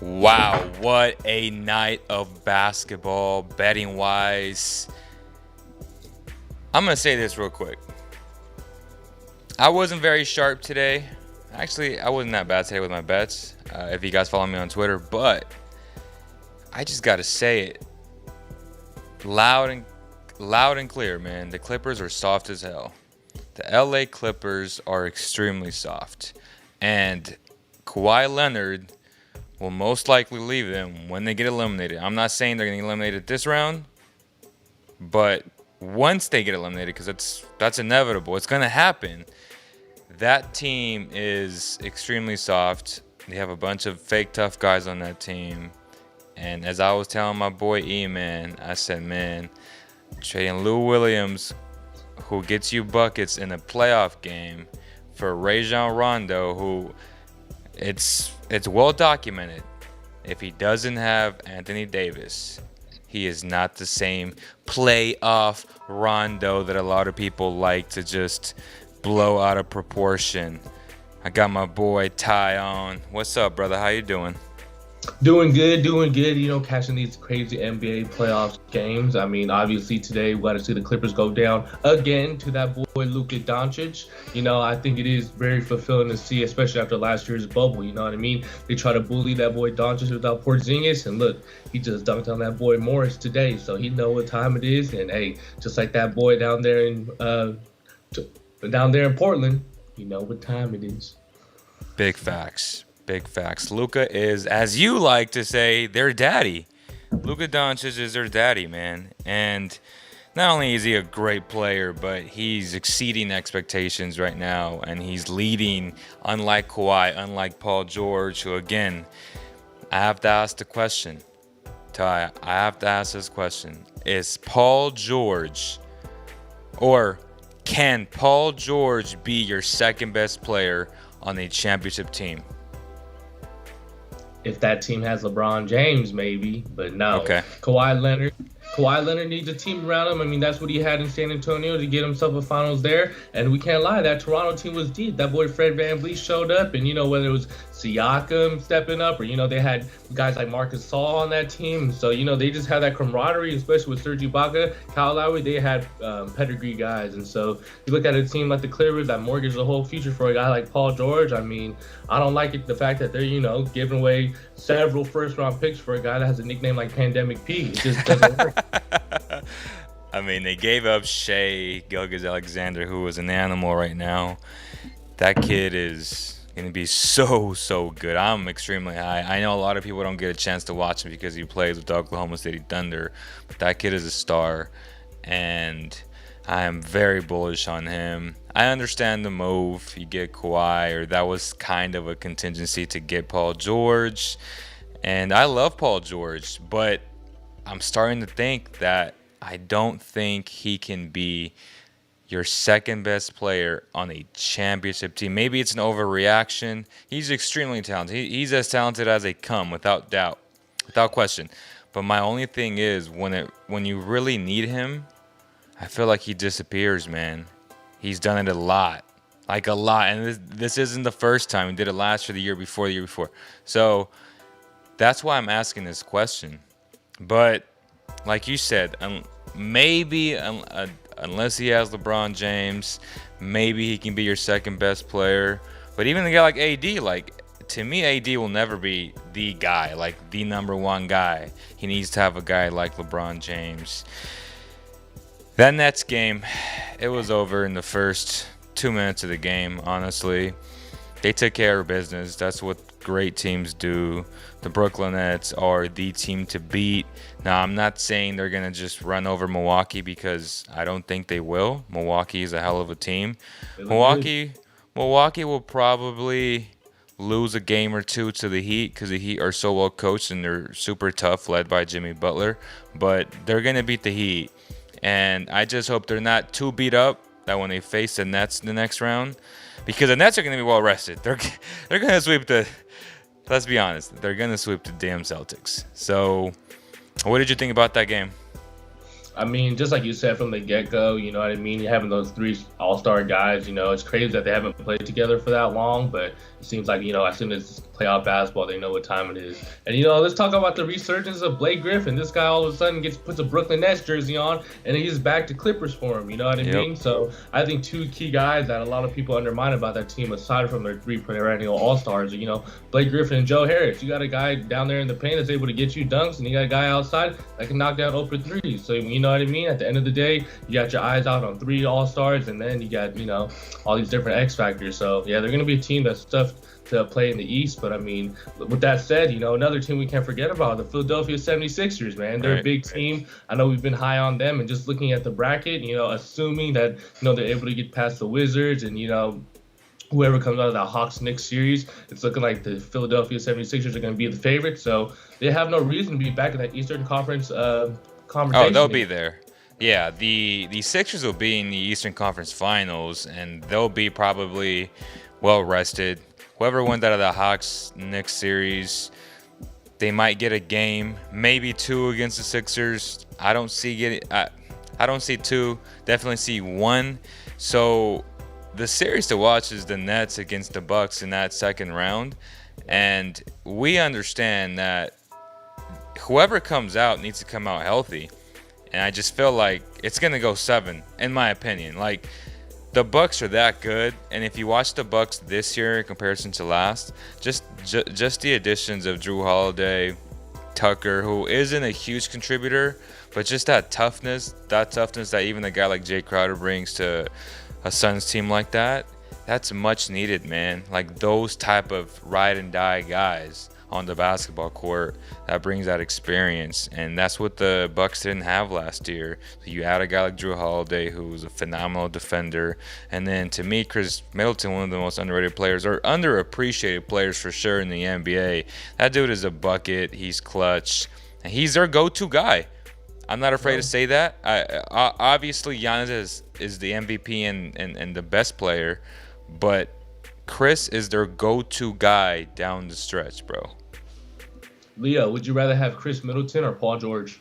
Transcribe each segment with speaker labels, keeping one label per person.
Speaker 1: Wow, what a night of basketball, betting wise. I'm going to say this real quick. I wasn't very sharp today. Actually, I wasn't that bad today with my bets, if you guys follow me on Twitter. But I just got to say it loud and clear, man. The Clippers are soft as hell. The LA Clippers are extremely soft. And Kawhi Leonard will most likely leave them when they get eliminated. I'm not saying they're going to get eliminated this round, but once they get eliminated, because that's inevitable, it's going to happen. That team is extremely soft. They have a bunch of fake tough guys on that team. And as I was telling my boy E-Man, I said, man, trading Lou Williams, who gets you buckets in a playoff game, for Rajon Rondo, who it's well documented. If he doesn't have Anthony Davis, he is not the same playoff Rondo that a lot of people like to just blow out of proportion. I got my boy Ty on. What's up, brother? How you doing?
Speaker 2: Doing good. Catching these crazy NBA playoffs games. I mean, obviously today we got to see the Clippers go down again to that boy Luka Doncic. I think it is very fulfilling to see, especially after last year's bubble. You know what I mean? They try to bully that boy Doncic without Porzingis, and look, he just dunked on that boy Morris today, so he know what time it is. And hey, just like that boy down there in Portland, you know what time it is.
Speaker 1: Big facts. Big facts. Luka is, as you like to say, their daddy. Luka Doncic is their daddy, man. And not only is he a great player, but he's exceeding expectations right now. And he's leading, unlike Kawhi, unlike Paul George, who, again, I have to ask the question. Ty, I have to ask this question. Is Paul George, or can Paul George be your second best player on a championship team?
Speaker 2: If that team has LeBron James, maybe, but no.
Speaker 1: Okay.
Speaker 2: Kawhi Leonard needs a team around him. I mean, that's what he had in San Antonio to get himself a finals there. And we can't lie, that Toronto team was deep. That boy Fred VanVleet showed up, and whether it was Siakam stepping up, or they had guys like Marcus Gasol on that team. So they just had that camaraderie, especially with Serge Ibaka, Kyle Lowry. They had pedigree guys, and so you look at a team like the Clippers that mortgage the whole future for a guy like Paul George. I mean, I don't like the fact that they're giving away several first-round picks for a guy that has a nickname like Pandemic P. It just doesn't work.
Speaker 1: I mean, they gave up Shea Gilgeous-Alexander, who is an animal right now. That kid is going to be so good. I'm extremely high. I know a lot of people don't get a chance to watch him because he plays with the Oklahoma City Thunder, but that kid is a star, and I am very bullish on him. I understand the move. You get Kawhi, or that was kind of a contingency to get Paul George, and I love Paul George, but I'm starting to think that I don't think he can be your second best player on a championship team. Maybe it's an overreaction. He's extremely talented. He's as talented as they come, without doubt, without question. But my only thing is, when you really need him, I feel like he disappears, man. He's done it a lot. And this isn't the first time. He did it last year, the year before. So that's why I'm asking this question. But like you said, maybe unless he has LeBron James, maybe he can be your second best player. But even a guy like AD, to me, AD will never be the guy, like the number one guy. He needs to have a guy like LeBron James. That Nets game, it was over in the first 2 minutes of the game, honestly. They took care of business. That's what great teams do. The Brooklyn Nets are the team to beat. Now, I'm not saying they're going to just run over Milwaukee, because I don't think they will. Milwaukee is a hell of a team. Milwaukee will probably lose a game or two to the Heat, because the Heat are so well coached and they're super tough, led by Jimmy Butler. But they're going to beat the Heat. And I just hope they're not too beat up that when they face the Nets in the next round, because the Nets are going to be well rested. They're going to sweep let's be honest, they're going to sweep the damn Celtics. So what did you think about that game?
Speaker 2: I mean, just like you said from the get-go, you know what I mean? Having those three all-star guys, it's crazy that they haven't played together for that long, but, It seems like, as soon as it's playoff basketball, they know what time it is. And, let's talk about the resurgence of Blake Griffin. This guy all of a sudden puts a Brooklyn Nets jersey on, and he's back to Clippers for him. You know what I
Speaker 1: Yep.
Speaker 2: mean? So I think two key guys that a lot of people undermine about that team, aside from their three perennial all-stars, Blake Griffin and Joe Harris. You got a guy down there in the paint that's able to get you dunks, and you got a guy outside that can knock down open threes. So, you know what I mean? At the end of the day, you got your eyes out on three all-stars, and then you got, all these different X factors. So, yeah, they're going to be a team that's tough to play in the East. But, I mean, with that said, another team we can't forget about, the Philadelphia 76ers, man. They're a big team. I know we've been high on them. And just looking at the bracket, assuming that, they're able to get past the Wizards and, whoever comes out of that Hawks-Knicks series, it's looking like the Philadelphia 76ers are going to be the favorite. So they have no reason to be back in that Eastern Conference conversation.
Speaker 1: Oh, they'll be there. Yeah, the Sixers will be in the Eastern Conference Finals, and they'll be probably well rested. Whoever wins out of the Hawks-Knicks series, they might get a game, maybe two against the Sixers. I don't see two. Definitely see one. So the series to watch is the Nets against the Bucks in that second round, and we understand that whoever comes out needs to come out healthy. And I just feel like it's gonna go 7, in my opinion. Like, the Bucks are that good, and if you watch the Bucks this year in comparison to last, just the additions of Drew Holiday, Tucker, who isn't a huge contributor, but just that toughness that even a guy like Jay Crowder brings to a Suns team like that, that's much needed, man. Like, those type of ride and die guys on the basketball court, that brings that experience, and that's what the Bucks didn't have last year. So you add a guy like Drew Holiday, who's a phenomenal defender, and then to me, Chris Middleton, one of the most underrated players, or underappreciated players for sure in the NBA. That dude is a bucket. He's clutch, and he's their go-to guy. I'm not afraid to say that. Obviously, Giannis is the MVP and the best player, but Chris is their go-to guy down the stretch, bro.
Speaker 2: Leo, would you rather have Chris Middleton or Paul George?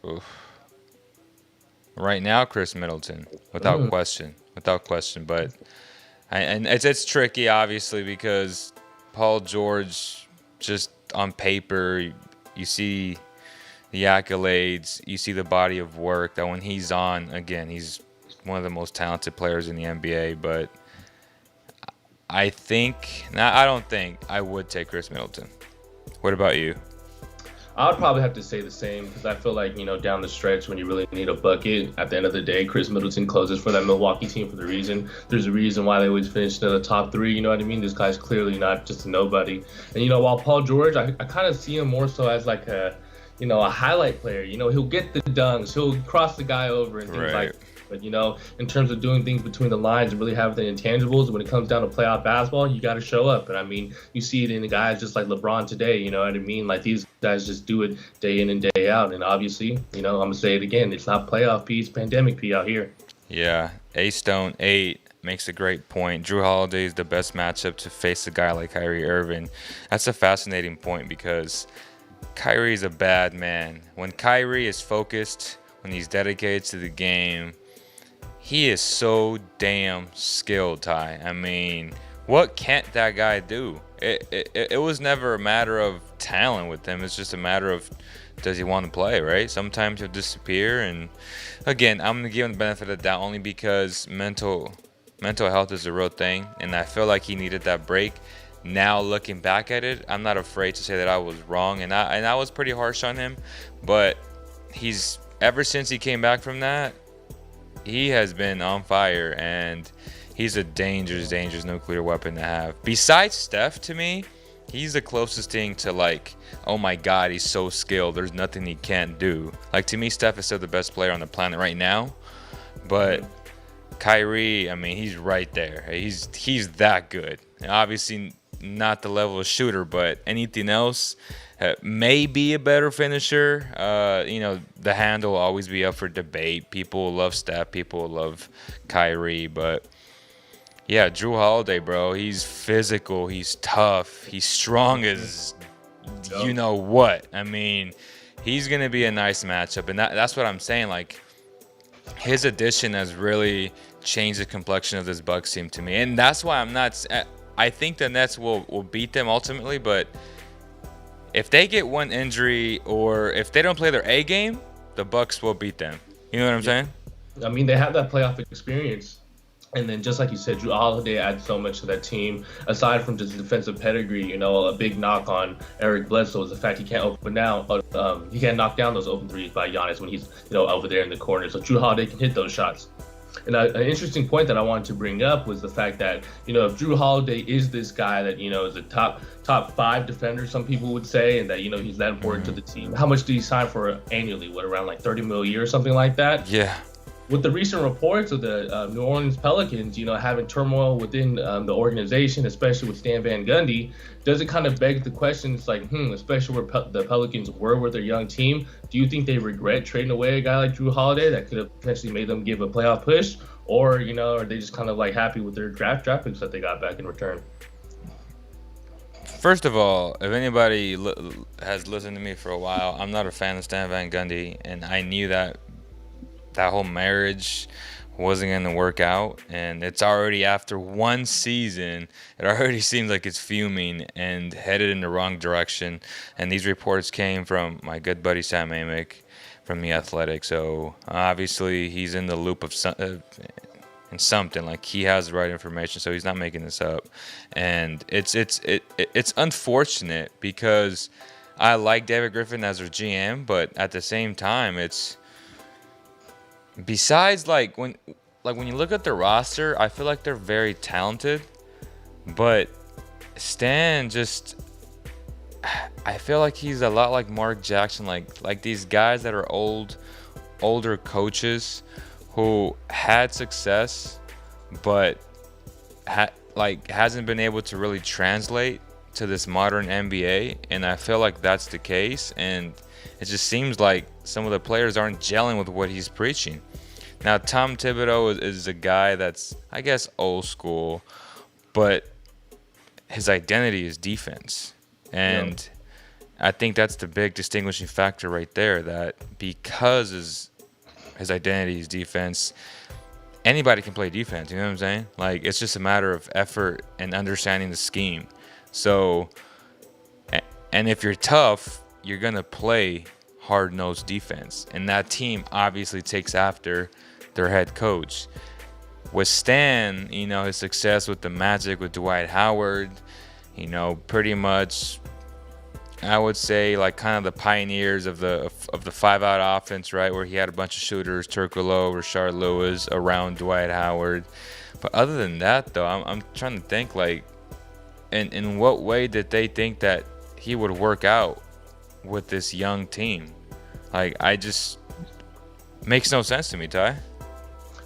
Speaker 1: Oof. Right now, Chris Middleton, without question. But and it's tricky, obviously, because Paul George, just on paper, you see the accolades, you see the body of work that when he's on, again, he's one of the most talented players in the NBA, but I would take Chris Middleton. What about you?
Speaker 2: I would probably have to say the same because I feel like, down the stretch when you really need a bucket, at the end of the day, Chris Middleton closes for that Milwaukee team for the reason. There's a reason why they always finish in the top 3, you know what I mean? This guy's clearly not just a nobody. And, while Paul George, I kind of see him more so as like a highlight player. He'll get the dunks, he'll cross the guy over and things like that. But, in terms of doing things between the lines and really having the intangibles, when it comes down to playoff basketball, you got to show up. And, I mean, you see it in the guys just like LeBron today, you know what I mean? Like, these guys just do it day in and day out. And, obviously, I'm going to say it again, it's not playoff P, it's pandemic P out here.
Speaker 1: Yeah, A-Stone 8 makes a great point. Drew Holiday is the best matchup to face a guy like Kyrie Irving. That's a fascinating point because Kyrie is a bad man. When Kyrie is focused, when he's dedicated to the game, he is so damn skilled, Ty. I mean, what can't that guy do? It was never a matter of talent with him. It's just a matter of, does he want to play, right? Sometimes he'll disappear. And, again, I'm going to give him the benefit of the doubt only because mental health is a real thing. And I feel like he needed that break. Now, looking back at it, I'm not afraid to say that I was wrong. And I was pretty harsh on him. But ever since he came back from that, he has been on fire, and he's a dangerous nuclear weapon to have. Besides Steph, to me, he's the closest thing to, like, oh my God, he's so skilled. There's nothing he can't do. Like, to me, Steph is still the best player on the planet right now. But Kyrie, I mean, he's right there. He's that good. And obviously, not the level of shooter, but anything else, may be a better finisher. The handle will always be up for debate. People love Steph. People love Kyrie. But, yeah, Drew Holiday, bro, he's physical. He's tough. He's strong as you know what. I mean, he's going to be a nice matchup. And that's what I'm saying. Like, his addition has really changed the complexion of this Bucks team to me, and that's why I'm not. I think the Nets will beat them ultimately, but if they get one injury or if they don't play their A game, the Bucks will beat them. You know what I'm
Speaker 2: Yeah.
Speaker 1: saying?
Speaker 2: I mean, they have that playoff experience. And then, just like you said, Drew Holiday adds so much to that team. Aside from just defensive pedigree, a big knock on Eric Bledsoe is the fact he can't knock down those open threes by Giannis when he's over there in the corner. So Drew Holiday can hit those shots. And an interesting point that I wanted to bring up was the fact that if Drew Holiday is this guy that is a top five defender, some people would say, and that he's that important to the team. How much did he sign for annually? What, around like 30 mil a year or something like that?
Speaker 1: Yeah.
Speaker 2: With the recent reports of the New Orleans Pelicans, having turmoil within the organization, especially with Stan Van Gundy, does it kind of beg the question? It's like, especially where the Pelicans were with their young team, do you think they regret trading away a guy like Drew Holiday that could have potentially made them give a playoff push, or are they just kind of like happy with their draft picks that they got back in return?
Speaker 1: First of all, if anybody has listened to me for a while, I'm not a fan of Stan Van Gundy, and I knew that whole marriage wasn't going to work out, and it's already after one season. It already seems like it's fuming and headed in the wrong direction. And these reports came from my good buddy Sam Amick from The Athletic, so obviously he's in the loop of something, like he has the right information, so he's not making this up. And it's unfortunate because I like David Griffin as their GM, but at the same time, it's besides when you look at the roster, I feel like they're very talented, but Stan just, I feel like he's a lot like Mark Jackson, like these guys that are older coaches who had success, but hasn't been able to really translate to this modern NBA, and I feel like that's the case, and it just seems like some of the players aren't gelling with what he's preaching. Now, Tom Thibodeau is a guy that's, I guess, old school, but his identity is defense. And I think that's the big distinguishing factor right there, that because his identity is defense, anybody can play defense, you know what I'm saying? Like, it's just a matter of effort and understanding the scheme. So, and if you're tough, you're going to play hard-nosed defense. And that team obviously takes after their head coach. With Stan, his success with the Magic, with Dwight Howard, pretty much, I would say, like, kind of the pioneers of the 5-out offense, right? Where he had a bunch of shooters, Turkoglu, Rashard Lewis around Dwight Howard. But other than that, though, I'm trying to think, like, in what way did they think that he would work out with this young team? Like, makes no sense to me, Ty.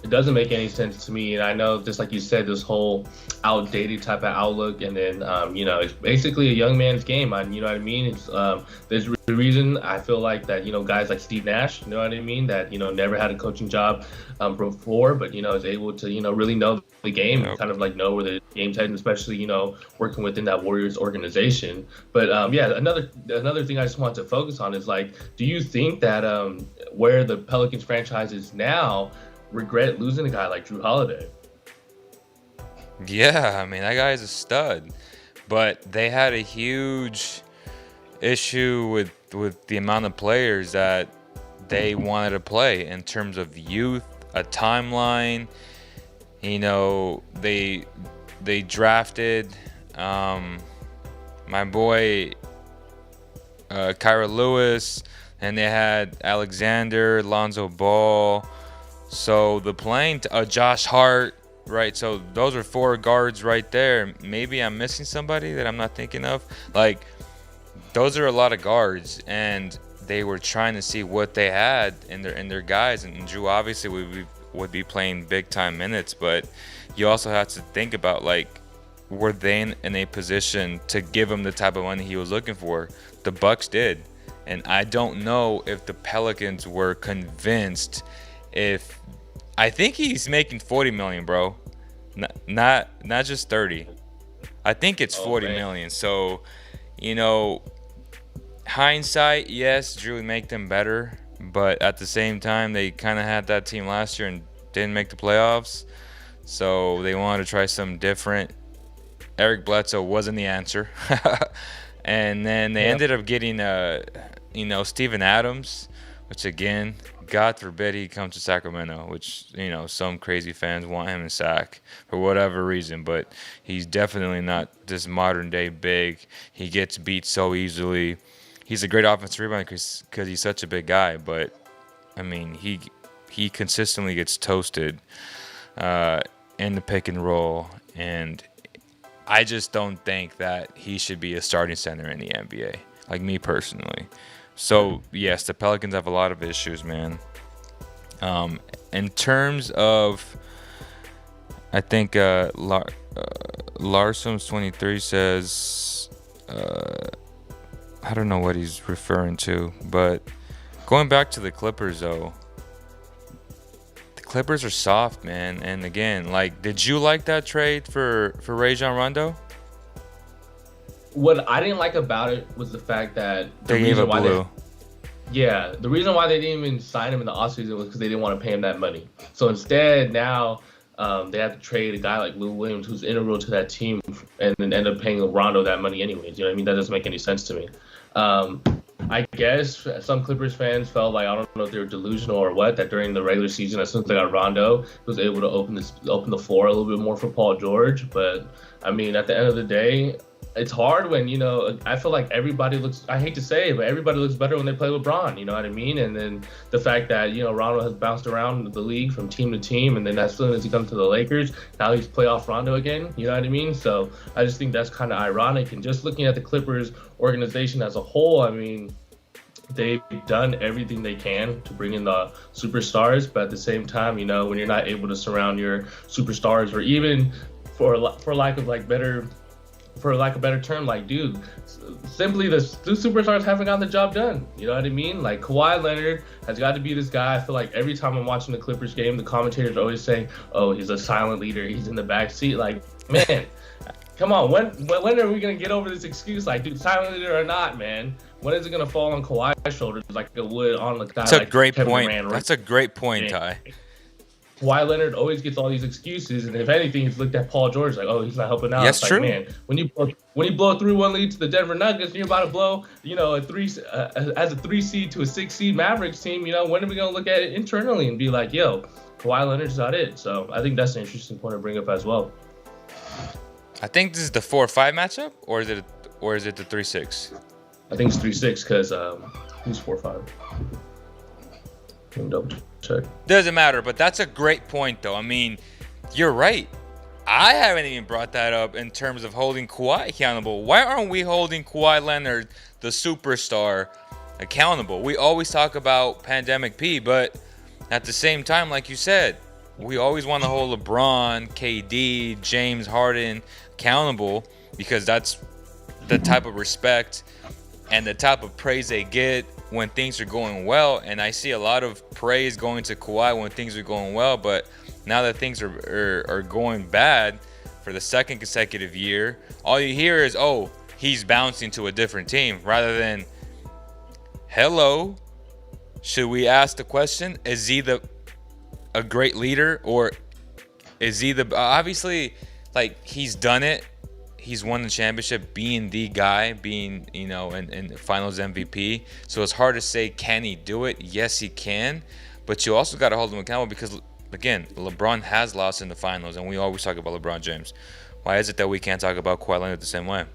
Speaker 2: It doesn't make any sense to me, and I know, just like you said, this whole outdated type of outlook, and then it's basically a young man's game. You know what I mean? It's there's a reason I feel like that guys like Steve Nash, you know what I mean, that never had a coaching job before, but is able to really know the game, and kind of like know where the game's heading, especially working within that Warriors organization. But another thing I just want to focus on is, like, do you think that where the Pelicans franchise is now, regret losing a guy like Drew Holiday?
Speaker 1: Yeah, I mean, that guy's a stud, but they had a huge issue with the amount of players that they wanted to play in terms of youth, a timeline. They drafted my boy Kyra Lewis, and they had Alexander, Lonzo Ball. So the playing Josh Hart, right? So those are 4 guards right there. Maybe I'm missing somebody that I'm not thinking of. Like, those are a lot of guards, and they were trying to see what they had in their guys. And Drew obviously would be playing big time minutes, but you also have to think about, like, were they in a position to give him the type of money he was looking for? The Bucks did, and I don't know if the Pelicans were convinced. If I think he's making $40 million, bro, not just 30. I think it's $40 million. So, hindsight, yes, Drew would make them better, but at the same time, they kind of had that team last year and didn't make the playoffs. So they wanted to try something different. Eric Bledsoe wasn't the answer. And then they ended up getting, Steven Adams, which again, God forbid he comes to Sacramento, which, some crazy fans want him in Sac for whatever reason. But he's definitely not this modern day big. He gets beat so easily. He's a great offensive rebounder because he's such a big guy. But, I mean, he consistently gets toasted in the pick and roll. And I just don't think that he should be a starting center in the NBA, like me personally. So, yes, the Pelicans have a lot of issues, man. In terms of, I think Larsums23 says, I don't know what he's referring to, but going back to the Clippers, though, the Clippers are soft, man. And again, did you like that trade for Rajon Rondo?
Speaker 2: What I didn't like about it was the fact that
Speaker 1: they gave up Blue.
Speaker 2: The reason why they didn't even sign him in the offseason was because they didn't want to pay him that money. So instead, now they have to trade a guy like Lou Williams, who's integral to that team, and then end up paying Rondo that money anyways. You know what I mean? That doesn't make any sense to me. I guess some Clippers fans felt like, I don't know if they were delusional or what, that during the regular season, as soon as they got Rondo, he was able to open the floor a little bit more for Paul George. But, I mean, at the end of the day, it's hard when, I feel like everybody looks, I hate to say it, but everybody looks better when they play LeBron, you know what I mean? And then the fact that, Rondo has bounced around the league from team to team, and then as soon as he comes to the Lakers, now he's playoff Rondo again, you know what I mean? So I just think that's kind of ironic. And just looking at the Clippers organization as a whole, I mean, they've done everything they can to bring in the superstars, but at the same time, when you're not able to surround your superstars, or even for lack of a better term, dude, simply the superstars haven't gotten the job done. You know what I mean? Like, Kawhi Leonard has got to be this guy. I feel like every time I'm watching the Clippers game, the commentators are always saying, oh, he's a silent leader, he's in the back seat. Like, man, come on, when are we going to get over this excuse? Like, dude, silent leader or not, man, when is it going to fall on Kawhi's shoulders like it would on the guy
Speaker 1: That's
Speaker 2: like
Speaker 1: a great
Speaker 2: Kevin
Speaker 1: point.
Speaker 2: Durant,
Speaker 1: That's a great point, Ty.
Speaker 2: Kawhi Leonard always gets all these excuses, and if anything, he's looked at Paul George like, oh, he's not helping out.
Speaker 1: That's
Speaker 2: it's
Speaker 1: true.
Speaker 2: Like, man, when you blow a 3-1 lead to the Denver Nuggets, and you're about to blow, as a 3 seed to a 6 seed Mavericks team, when are we gonna look at it internally and be like, yo, Kawhi Leonard's not it? So I think that's an interesting point to bring up as well.
Speaker 1: I think this is the 4-5 matchup, or is it the 3-6?
Speaker 2: I think it's 3-6 because who's 4-5? Let me double check.
Speaker 1: Doesn't matter, but that's a great point, though. I mean, you're right. I haven't even brought that up in terms of holding Kawhi accountable. Why aren't we holding Kawhi Leonard, the superstar, accountable? We always talk about Pandemic P, but at the same time, like you said, we always want to hold LeBron, KD, James Harden accountable because that's the type of respect and the type of praise they get when things are going well. And I see a lot of praise going to Kawhi when things are going well, but now that things are going bad for the second consecutive year, all you hear is, oh, he's bouncing to a different team, rather than, hello, should we ask the question, is he a great leader, or is he obviously, like, he's done it. He's won the championship being the guy, being, in the finals MVP. So it's hard to say, can he do it? Yes, he can. But you also got to hold him accountable because, again, LeBron has lost in the finals, and we always talk about LeBron James. Why is it that we can't talk about Kawhi Leonard the same way?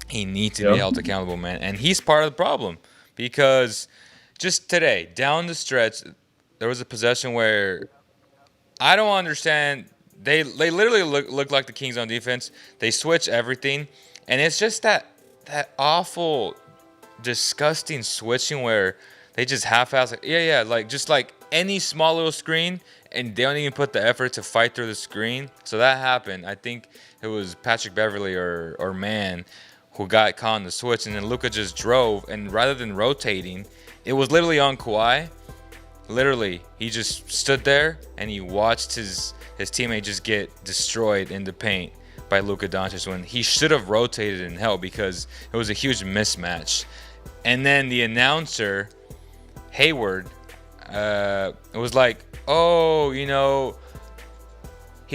Speaker 1: He needs to be held accountable, man. And he's part of the problem because just today, down the stretch, there was a possession where I don't understand. They literally look like the Kings on defense. They switch everything. And it's just that awful, disgusting switching where they just half-ass, just like any small little screen, and they don't even put the effort to fight through the screen. So that happened. I think it was Patrick Beverley or Mann who got caught on the switch, and then Luka just drove. And rather than rotating, it was literally on Kawhi. Literally, he just stood there and he watched his teammate just get destroyed in the paint by Luka Doncic when he should have rotated and helped because it was a huge mismatch. And then the announcer Hayward it was like, oh, he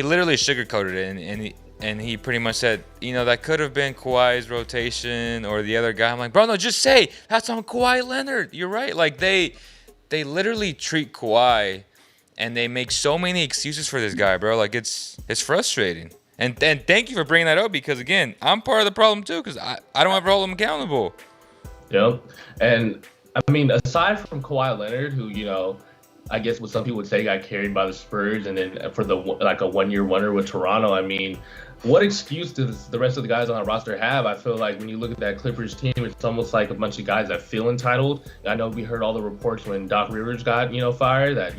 Speaker 1: literally sugarcoated it, and he pretty much said, that could have been Kawhi's rotation or the other guy. I'm like, bro, no, just say that's on Kawhi Leonard. You're right. Like they literally treat Kawhi, and they make so many excuses for this guy, bro. Like it's frustrating. And thank you for bringing that up, because again, I'm part of the problem too, because I don't ever hold him accountable.
Speaker 2: Yep. And I mean, aside from Kawhi Leonard, who, I guess what some people would say got carried by the Spurs, and then for a 1-year wonder with Toronto, I mean, what excuse does the rest of the guys on that roster have? I feel like when you look at that Clippers team, it's almost like a bunch of guys that feel entitled. I know we heard all the reports when Doc Rivers got, fired, that,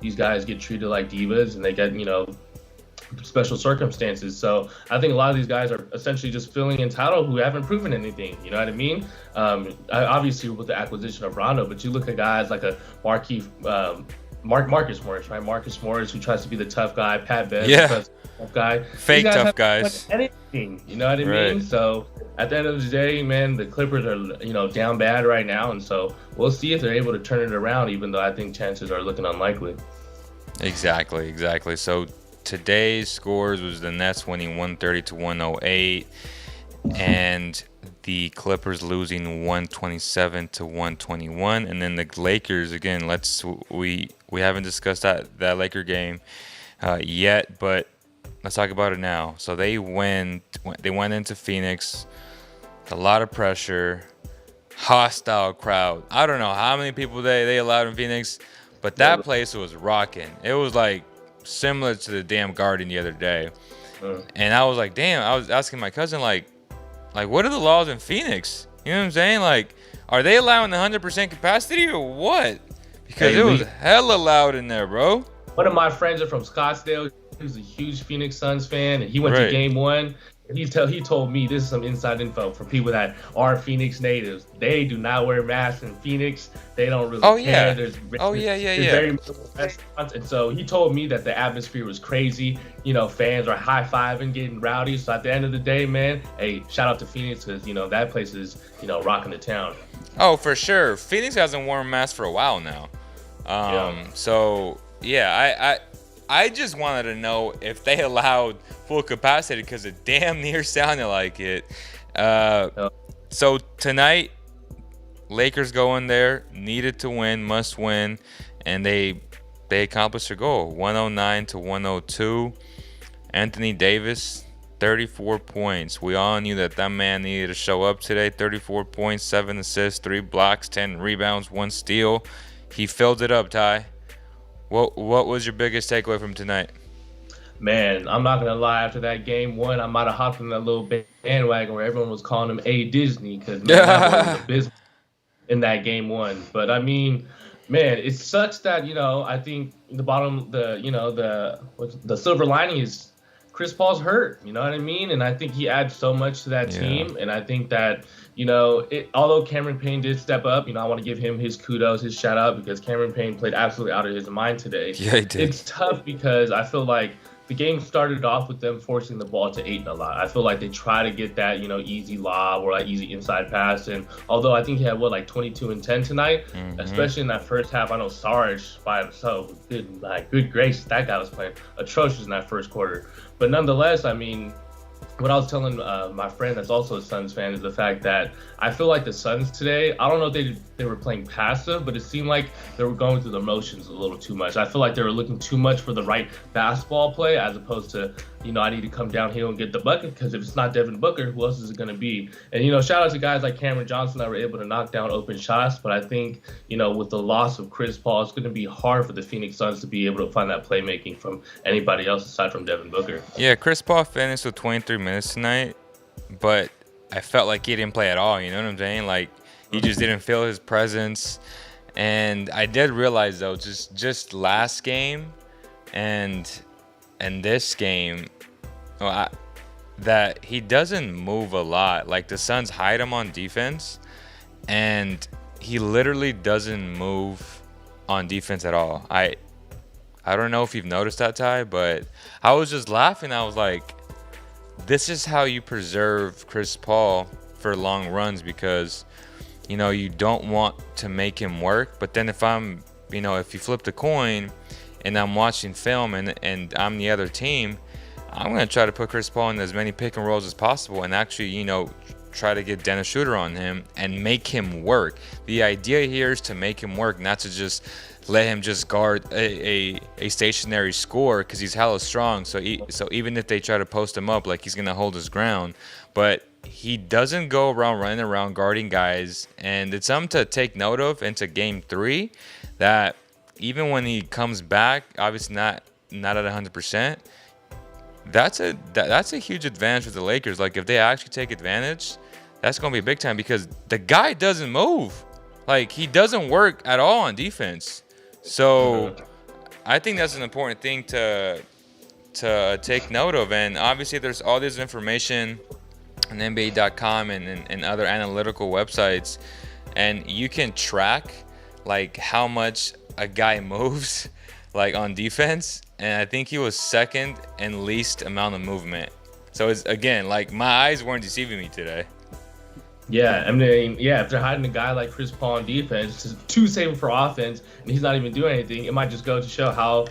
Speaker 2: these guys get treated like divas and they get, special circumstances. So I think a lot of these guys are essentially just feeling entitled who haven't proven anything. You know what I mean? Obviously with the acquisition of Rondo, but you look at guys like a Marcus Morris, right? Marcus Morris, who tries to be the tough guy. Pat Bev, tough guy.
Speaker 1: Fake tough guys.
Speaker 2: Anything, you know what I mean? So at the end of the day, man, the Clippers are down bad right now, and so we'll see if they're able to turn it around. Even though I think chances are looking unlikely.
Speaker 1: Exactly. So today's scores was the Nets winning 130-108, and the Clippers losing 127-121. And then the Lakers, again, we haven't discussed that Laker game yet, but let's talk about it now. So they went into Phoenix, a lot of pressure, hostile crowd. I don't know how many people they allowed in Phoenix, but that place was rocking. It was like similar to the damn Garden the other day. And I was like, damn, I was asking my cousin, like what are the laws in Phoenix? You know what I'm saying? Like, are they allowing 100% capacity or what? Because it was hella loud in there, bro.
Speaker 2: One of my friends are from Scottsdale. He's a huge Phoenix Suns fan, and he went to game one. He told me, this is some inside info for people that are Phoenix natives. They do not wear masks in Phoenix. They don't really care. There's very little restaurants. And so he told me that the atmosphere was crazy. Fans are high-fiving, getting rowdy. So at the end of the day, man, hey, shout out to Phoenix, because, that place is, rocking the town.
Speaker 1: Oh, for sure. Phoenix hasn't worn masks for a while now. So, yeah, I just wanted to know if they allowed full capacity, because it damn near sounded like it. So tonight, Lakers go in there, needed to win, must win, and they accomplished their goal, 109-102. Anthony Davis, 34 points. We all knew that man needed to show up today. 34 points, 7 assists, 3 blocks, 10 rebounds, 1 steal. He filled it up, Ty. What was your biggest takeaway from tonight?
Speaker 2: Man, I'm not gonna lie. After that game one, I might have hopped in that little bandwagon where everyone was calling him A Disney, because that was abysmal in that game one. But I mean, man, it sucks that I think the silver lining is Chris Paul's hurt. You know what I mean? And I think he adds so much to that team, and I think that. Although Cameron Payne did step up, I want to give him his kudos, his shout out, because Cameron Payne played absolutely out of his mind today.
Speaker 1: Yeah, he did.
Speaker 2: It's tough because I feel like the game started off with them forcing the ball to Ayton a lot. I feel like they try to get that, easy lob or easy inside pass. And although I think he had 22 and 10 tonight, especially in that first half. I know Sarge by himself, good gracious, that guy was playing atrocious in that first quarter. But nonetheless, I mean, what I was telling my friend that's also a Suns fan is the fact that I feel like the Suns today, I don't know if they were playing passive, but it seemed like they were going through the motions a little too much. I feel like they were looking too much for the right basketball play, as opposed to, I need to come downhill and get the bucket, because if it's not Devin Booker, who else is it going to be? And, shout out to guys like Cameron Johnson that were able to knock down open shots. But I think, with the loss of Chris Paul, it's going to be hard for the Phoenix Suns to be able to find that playmaking from anybody else aside from Devin Booker.
Speaker 1: Yeah, Chris Paul finished with 23 minutes tonight, but I felt like he didn't play at all. You know what I'm saying? Like, he just didn't feel his presence. And I did realize, though, just last game and this game, that he doesn't move a lot. Like, the Suns hide him on defense, and he literally doesn't move on defense at all. I don't know if you've noticed that, Ty, but I was just laughing. I was like, this is how you preserve Chris Paul for long runs, because you don't want to make him work. But then if you flip the coin and I'm watching film and I'm the other team, I'm going to try to put Chris Paul in as many pick and rolls as possible and actually, try to get Dennis Schroeder on him and make him work. The idea here is to make him work, not to just let him just guard a stationary score because he's hella strong. So even if they try to post him up, like, he's going to hold his ground. But he doesn't go around running around guarding guys. And it's something to take note of into Game 3 that even when he comes back, obviously not at 100%, that's a huge advantage for the Lakers. Like, if they actually take advantage, that's going to be big time because the guy doesn't move. Like, he doesn't work at all on defense. So I think that's an important thing to take note of. And obviously there's all this information on NBA.com and other analytical websites, and you can track like how much a guy moves like on defense, and I think he was second in least amount of movement. So it's, again, like, my eyes weren't deceiving me today.
Speaker 2: Yeah, I mean, if they're hiding a guy like Chris Paul on defense to save him for offense, and he's not even doing anything, it might just go to show how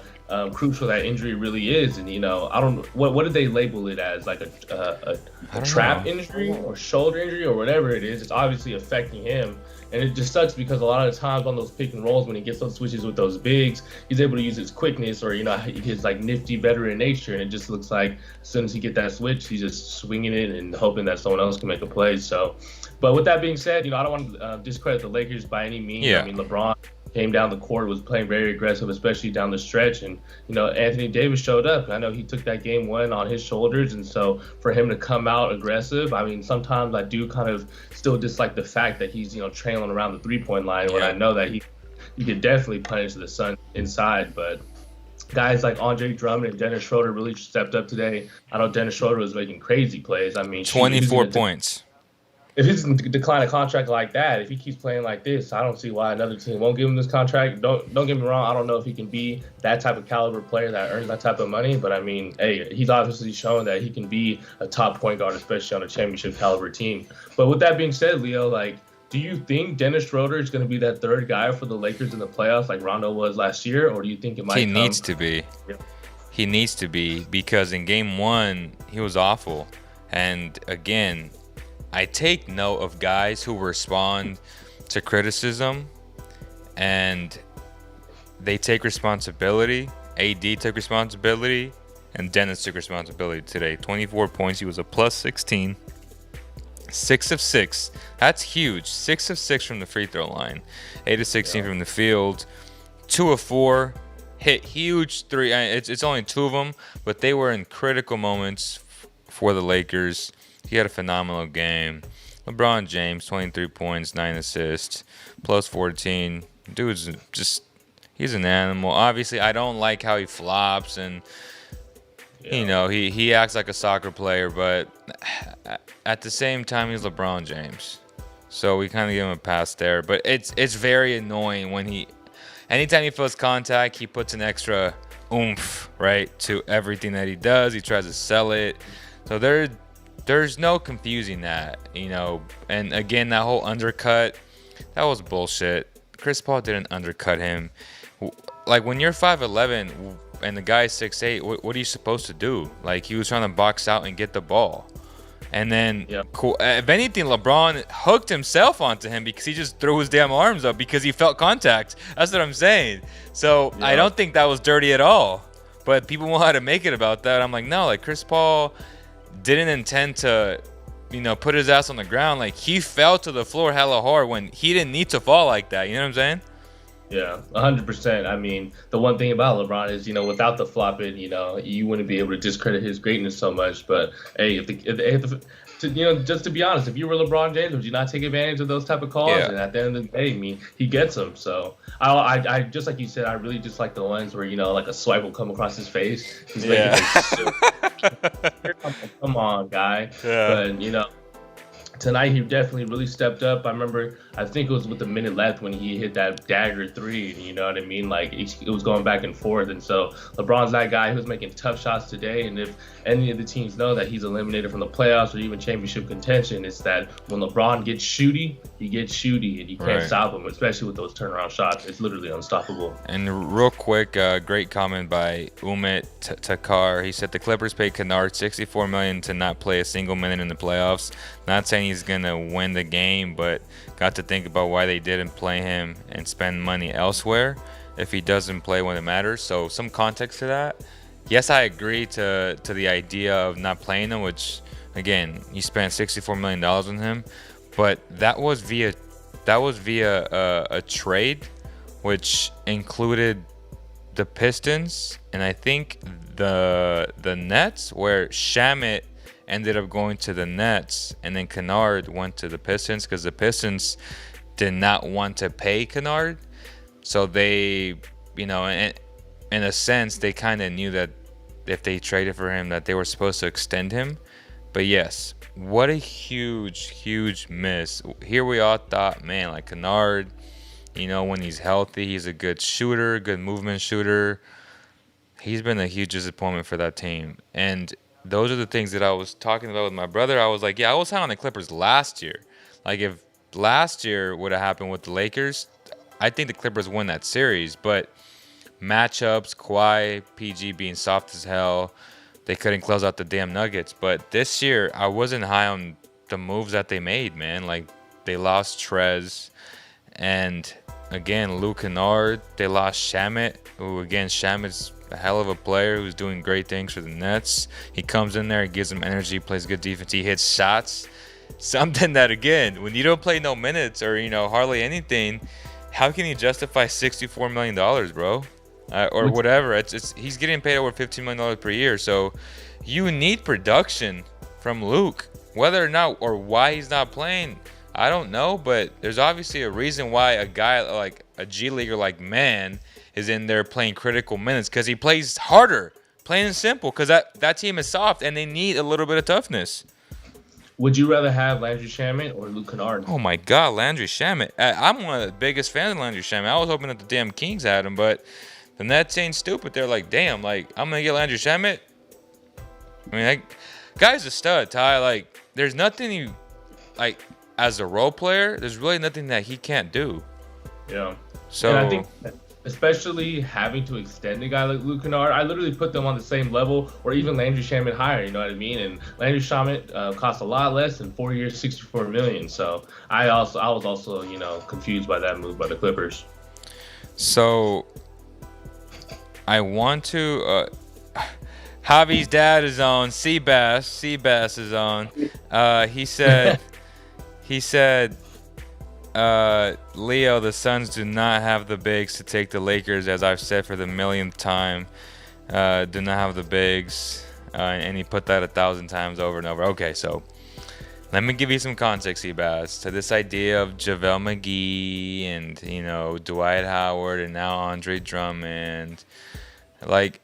Speaker 2: crucial that injury really is. And I don't what did they label it as, like a trap injury or shoulder injury or whatever it is. It's obviously affecting him, and it just sucks because a lot of the times on those pick and rolls when he gets those switches with those bigs, he's able to use his quickness or his like nifty veteran nature, and it just looks like as soon as he get that switch, he's just swinging it and hoping that someone else can make a play. So, but with that being said, I don't want to discredit the Lakers by any means.
Speaker 1: Yeah.
Speaker 2: I mean, LeBron came down the court, was playing very aggressive, especially down the stretch. And, Anthony Davis showed up. I know he took that game one on his shoulders. And so for him to come out aggressive, I mean, sometimes I do kind of still dislike the fact that he's, trailing around the three-point line when I know that he could definitely punish the Sun inside. But guys like Andre Drummond and Dennis Schroeder really stepped up today. I know Dennis Schroeder was making crazy plays. I mean,
Speaker 1: 24 points.
Speaker 2: If he's decline a contract like that, if he keeps playing like this, I don't see why another team won't give him this contract. Don't get me wrong. I don't know if he can be that type of caliber player that earns that type of money, but I mean, hey, he's obviously shown that he can be a top point guard, especially on a championship caliber team. But with that being said, Leo, like, do you think Dennis Schroeder is going to be that third guy for the Lakers in the playoffs like Rondo was last year, or do you think it might?
Speaker 1: He needs to be. Yeah. He needs to be, because in Game 1 he was awful, and again, I take note of guys who respond to criticism and they take responsibility. AD took responsibility and Dennis took responsibility today. 24 points. He was a plus 16. 6 of 6. That's huge. 6 of 6 from the free throw line. 8 of 16 from the field. 2 of 4. Hit huge three. It's only 2 of them, but they were in critical moments for the Lakers. He had a phenomenal game. LeBron James, 23 points, 9 assists, plus 14. Dude's just, he's an animal. Obviously, I don't like how he flops and, he acts like a soccer player, but at the same time, he's LeBron James. So we kind of give him a pass there. But it's very annoying when anytime he feels contact, he puts an extra oomph, right, to everything that he does. He tries to sell it. So there's no confusing that, And again, that whole undercut, that was bullshit. Chris Paul didn't undercut him. Like, when you're 5'11" and the guy's 6'8", what are you supposed to do? Like, he was trying to box out and get the ball. And then, if anything, LeBron hooked himself onto him because he just threw his damn arms up because he felt contact. That's what I'm saying. So I don't think that was dirty at all. But people want to make it about that. I'm like, no, like, Chris Paul didn't intend to, put his ass on the ground. Like, he fell to the floor hella hard when he didn't need to fall like that. You know what I'm saying?
Speaker 2: Yeah, 100%. I mean, the one thing about LeBron is, without the flopping, you wouldn't be able to discredit his greatness so much. But hey, just to be honest, if you were LeBron James, would you not take advantage of those type of calls?
Speaker 1: Yeah.
Speaker 2: And at the end of the day, I mean, he gets them. So I just like you said, I really just like the ones where like a swipe will come across his face. He's like, come on, guy.
Speaker 1: Yeah.
Speaker 2: But tonight he definitely really stepped up. I remember, I think it was with a minute left when he hit that dagger three. You know what I mean? Like it was going back and forth, and so LeBron's that guy who's making tough shots today. And if any of the teams know that he's eliminated from the playoffs or even championship contention, it's that when LeBron gets shooty, he gets shooty, and you can't
Speaker 1: Right.
Speaker 2: stop him, especially with those turnaround shots. It's literally unstoppable.
Speaker 1: And real quick, great comment by Umit Takar. He said the Clippers paid Kennard $64 million to not play a single minute in the playoffs. Not saying he's gonna win the game, but got to think about why they didn't play him and spend money elsewhere if he doesn't play when it matters. So some context to that. Yes, I agree to the idea of not playing him, which again, you spent $64 million on him, but that was via a trade which included the Pistons and I think the Nets, where Shamit ended up going to the Nets and then Kennard went to the Pistons because the Pistons did not want to pay Kennard. So they, in a sense, they kind of knew that if they traded for him that they were supposed to extend him. But yes, what a huge, huge miss. Here we all thought, man, like Kennard, when he's healthy, he's a good shooter, good movement shooter. He's been a huge disappointment for that team. And those are the things that I was talking about with my brother. I was like, yeah, I was high on the Clippers last year. Like, if last year would have happened with the Lakers, I think the Clippers win that series. But matchups, Kawhi, PG being soft as hell, they couldn't close out the damn Nuggets. But this year, I wasn't high on the moves that they made, man. Like, they lost Trez. And, again, Luke Kennard. They lost Shamit, who, again, Shamit's a hell of a player who's doing great things for the Nets. He comes in there, gives them energy, plays good defense. He hits shots. Something that, again, when you don't play no minutes or, hardly anything, how can you justify $64 million, bro? Or whatever. He's getting paid over $15 million per year. So you need production from Luke. Whether or not or why he's not playing, I don't know. But there's obviously a reason why a guy like a G leaguer like Man is in there playing critical minutes, because he plays harder, plain and simple, because that team is soft and they need a little bit of toughness.
Speaker 2: Would you rather have Landry Shamet or Luke Kennard?
Speaker 1: Oh my God, Landry Shamet. I'm one of the biggest fans of Landry Shamet. I was hoping that the damn Kings had him, but the Nets ain't stupid. They're like, damn, like, I'm going to get Landry Shamet? I mean, guy's a stud, Ty. Like, there's nothing as a role player, there's really nothing that he can't do.
Speaker 2: Yeah.
Speaker 1: So,
Speaker 2: and I think, especially having to extend a guy like Luke Kennard, I literally put them on the same level, or even Landry Shamet higher. You know what I mean? And Landry Shamet costs a lot less than 4 years, $64 million. So I was also confused by that move by the Clippers.
Speaker 1: So I want to. Javi's dad is on. Seabass is on. He said. Leo, the Suns do not have the bigs to take the Lakers, as I've said for the millionth time. Do not have the bigs, and he put that 1,000 times over and over. Okay, so let me give you some context, Ebas, to this idea of JaVale McGee and Dwight Howard and now Andre Drummond. Like,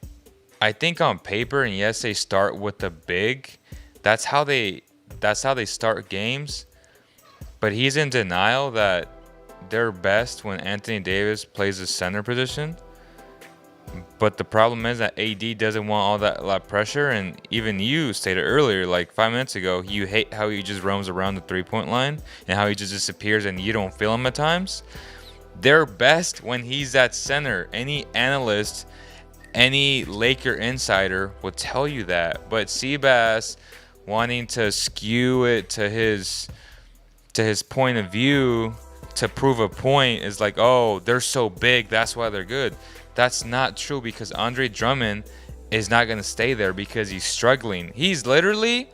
Speaker 1: I think on paper, and yes, they start with the big. That's how they start games. But he's in denial that they're best when Anthony Davis plays the center position. But the problem is that AD doesn't want all that pressure. And even you stated earlier, like 5 minutes ago, you hate how he just roams around the three-point line and how he just disappears and you don't feel him at times. They're best when he's at center. Any analyst, any Laker insider will tell you that. But Seabass wanting to skew it to his point of view to prove a point is like, oh, they're so big, that's why they're good. That's not true, because Andre Drummond is not going to stay there because he's struggling. He's literally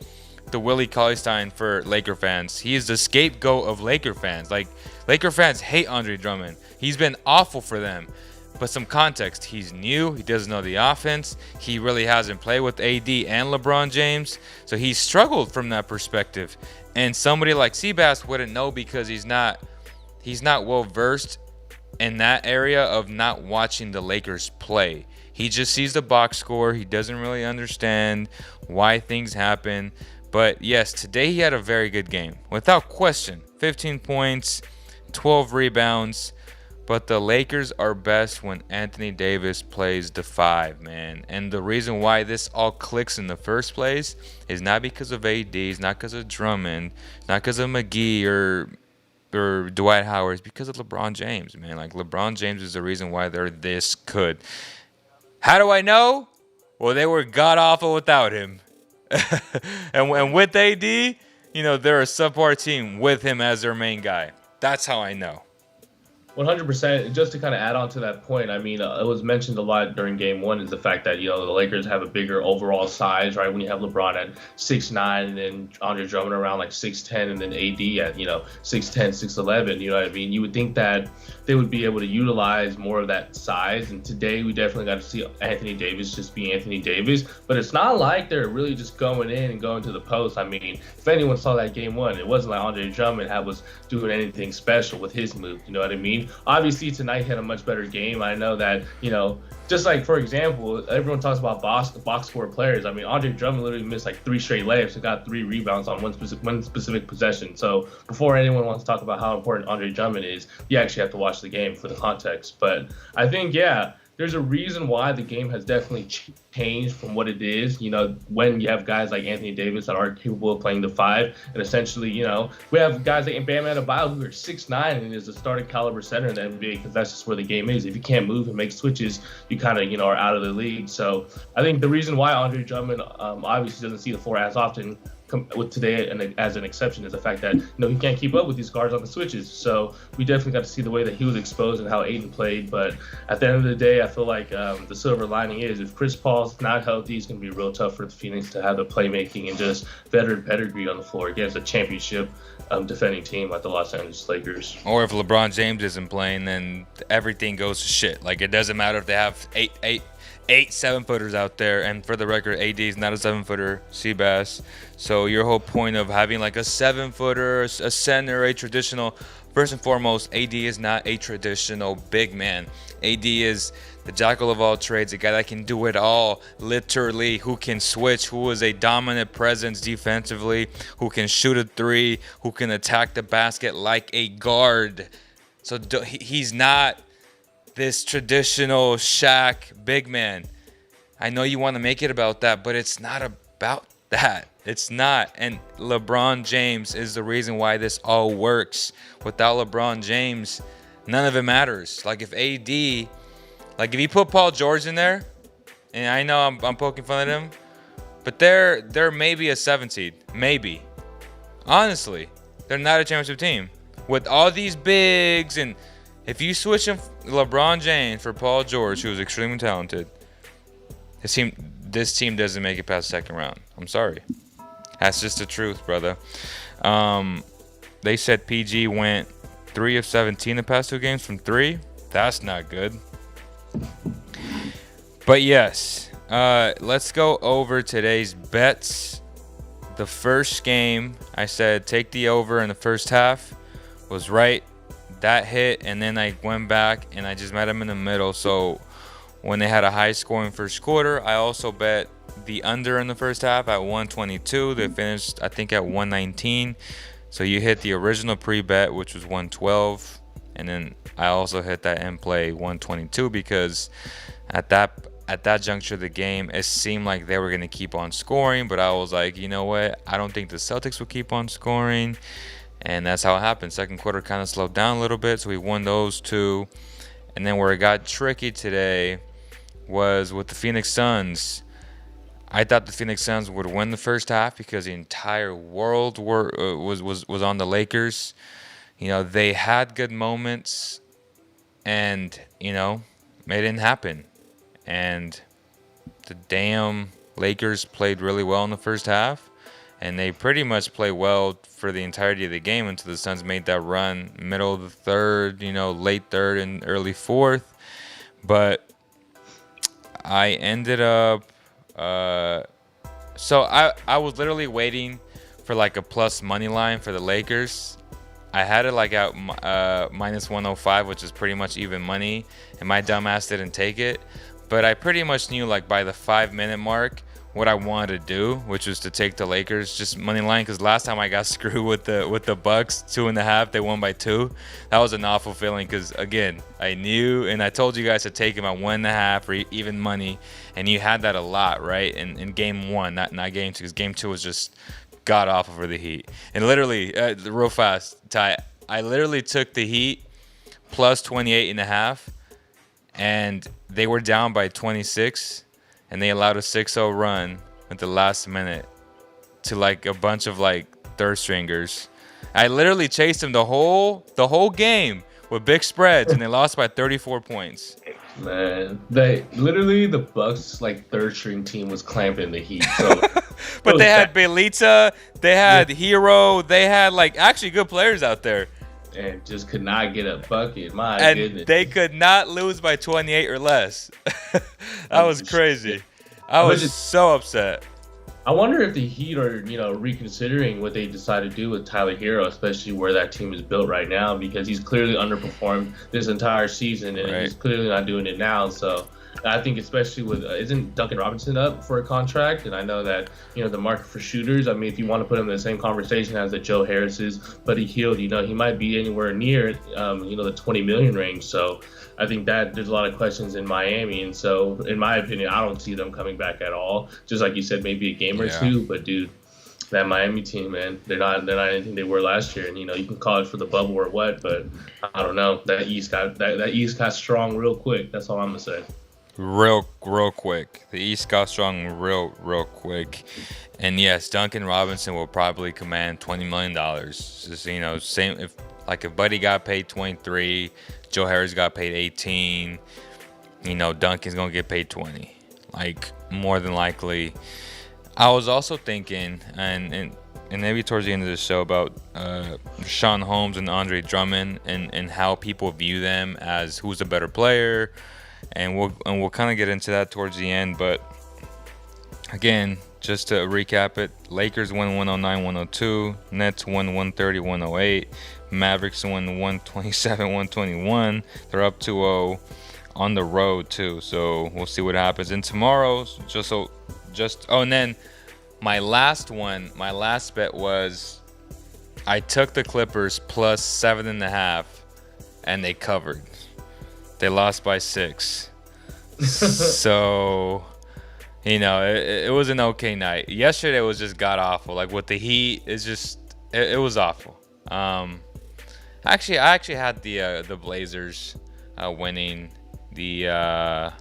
Speaker 1: the Willie Cauley-Stein for Laker fans. He is the scapegoat of Laker fans. Like, Laker fans hate Andre Drummond. He's been awful for them. But some context, he's new, he doesn't know the offense, he really hasn't played with AD and LeBron James, so he's struggled from that perspective. And somebody like Seabass wouldn't know because he's not well versed in that area of not watching the Lakers play. He just sees the box score, he doesn't really understand why things happen. But yes, today he had a very good game, without question. 15 points, 12 rebounds. But the Lakers are best when Anthony Davis plays the 5, man. And the reason why this all clicks in the first place is not because of AD, it's not because of Drummond, not because of McGee or Dwight Howard. It's because of LeBron James, man. Like, LeBron James is the reason why they're this good. How do I know? Well, they were god-awful without him. and with AD, they're a subpar team with him as their main guy. That's how I know.
Speaker 2: 100%. Just to kind of add on to that point, I mean, it was mentioned a lot during Game One is the fact that the Lakers have a bigger overall size, right? When you have LeBron at 6'9", and then Andre Drummond around like 6'10", and then AD at 6'10", 6'11", you know what I mean? You would think that they would be able to utilize more of that size. And today we definitely got to see Anthony Davis just be Anthony Davis. But it's not like they're really just going in and going to the post. I mean, if anyone saw that Game One, it wasn't like Andre Drummond was doing anything special with his move. You know what I mean? Obviously, tonight he had a much better game. I know that, just like, for example, everyone talks about box score players. I mean, Andre Drummond literally missed like 3 straight layups and got 3 rebounds on one specific possession. So before anyone wants to talk about how important Andre Drummond is, you actually have to watch the game for the context. But I think, there's a reason why the game has definitely changed from what it is, when you have guys like Anthony Davis that are capable of playing the 5. And essentially, we have guys like Bam Adebayo who are 6'9" and is a starting caliber center in the NBA, because that's just where the game is. If you can't move and make switches, you kind of, are out of the league. So I think the reason why Andre Drummond obviously doesn't see the floor as often with today, and as an exception, is the fact that he can't keep up with these guards on the switches. So we definitely got to see the way that he was exposed and how Aiden played. But at the end of the day, I feel like the silver lining is, if Chris Paul's not healthy, it's going to be real tough for the Phoenix to have the playmaking and just veteran pedigree on the floor against a championship defending team like the Los Angeles Lakers.
Speaker 1: Or if LeBron James isn't playing, then everything goes to shit. Like, it doesn't matter if they have eight 7-footers out there, and for the record, AD is not a 7-footer, Seabass. So your whole point of having like a 7-footer, a center, a traditional, first and foremost, AD is not a traditional big man. AD is the jackal of all trades, a guy that can do it all, literally, who can switch, who is a dominant presence defensively, who can shoot a 3, who can attack the basket like a guard. So he's not this traditional Shaq big man. I know you want to make it about that, but it's not about that. It's not. And LeBron James is the reason why this all works. Without LeBron James, none of it matters. Like, if AD, like, if you put Paul George in there, and I know I'm poking fun at him, but they're maybe a 7 seed. Maybe. Honestly, they're not a championship team. With all these bigs, and if you switch him, LeBron James for Paul George, who is extremely talented, this team doesn't make it past the second round. I'm sorry. That's just the truth, brother. They said PG went 3 of 17 the past 2 games from 3. That's not good. But yes, let's go over today's bets. The first game, I said take the over in the first half. Was right. That hit, and then I went back and I just met him in the middle. So when they had a high scoring first quarter, I also bet the under in the first half at 122. They finished, I think, at 119. So you hit the original pre-bet, which was 112, and then I also hit that in play 122, because at that juncture of the game, it seemed like they were going to keep on scoring, but I was like, you know what? I don't think the Celtics will keep on scoring. And that's how it happened. Second quarter kind of slowed down a little bit, so we won those 2. And then where it got tricky today was with the Phoenix Suns. I thought the Phoenix Suns would win the first half because the entire world was on the Lakers. They had good moments, and it didn't happen. And the damn Lakers played really well in the first half. And they pretty much played well for the entirety of the game until the Suns made that run middle of the third, late third and early fourth. But I ended up so I was literally waiting for like a plus money line for the Lakers. I had it like at minus 105, which is pretty much even money, and my dumbass didn't take it. But I pretty much knew, like, by the 5-minute mark, what I wanted to do, which was to take the Lakers just money line. Because last time I got screwed with the Bucks 2.5, they won by 2. That was an awful feeling. Because again, I knew and I told you guys to take him at 1.5 or even money, and you had that a lot, right? In game 1, not game 2, because game 2 was just god awful for the Heat. And literally, real fast, Ty, I literally took the Heat plus 28.5, and they were down by 26. And they allowed a 6-0 run at the last minute to like a bunch of like third stringers. I literally chased them the whole game with big spreads, and they lost by 34 points.
Speaker 2: Man, the Bucks like third string team was clamping the Heat. So
Speaker 1: but they had Belita, they had Hero, they had like actually good players out there.
Speaker 2: And just could not get a bucket.
Speaker 1: And
Speaker 2: goodness.
Speaker 1: They could not lose by 28 or less. That was crazy. I was so upset.
Speaker 2: I wonder if the Heat are, reconsidering what they decided to do with Tyler Hero, especially where that team is built right now, because he's clearly underperformed this entire season, and he's clearly not doing it now. So I think especially with, isn't Duncan Robinson up for a contract? And I know that, the market for shooters, I mean, if you want to put him in the same conversation as the Joe Harris's, Buddy Hield, he might be anywhere near, the 20 million range. So I think that there's a lot of questions in Miami. And so, in my opinion, I don't see them coming back at all. Just like you said, maybe a game or two. But, dude, that Miami team, man, they're not anything they were last year. And, you can call it for the bubble or what, but I don't know. That East got strong real quick. That's all I'm going to say.
Speaker 1: Real quick. The East got strong real quick. And yes, Duncan Robinson will probably command $20 million. Just, same if Buddy got paid 23, Joe Harris got paid 18, Duncan's gonna get paid 20. Like, more than likely. I was also thinking, and maybe towards the end of the show, about Sean Holmes and Andre Drummond and how people view them as who's a better player. And we'll kind of get into that towards the end, but again, just to recap it, Lakers won 109-102, Nets won 130-108, Mavericks won 127-121. They're up 2-0 on the road too, so we'll see what happens. And tomorrow, and then my last bet was I took the Clippers plus 7.5, and they covered. They lost by 6. So, it was an okay night. Yesterday was just god awful. Like with the Heat, it was awful. Actually, I actually had the Blazers winning the I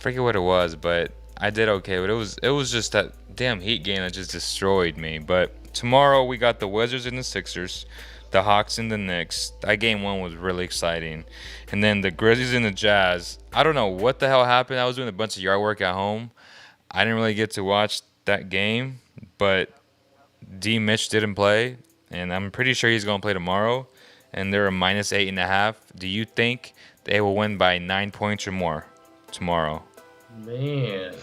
Speaker 1: forget what it was, but I did okay. But it was just that damn Heat game that just destroyed me. But tomorrow we got the Wizards and the Sixers, the Hawks and the Knicks. That game 1 was really exciting. And then the Grizzlies and the Jazz. I don't know what the hell happened. I was doing a bunch of yard work at home. I didn't really get to watch that game, but D. Mitch didn't play, and I'm pretty sure he's going to play tomorrow, and they're a minus 8.5. Do you think they will win by 9 points or more tomorrow?
Speaker 2: Man,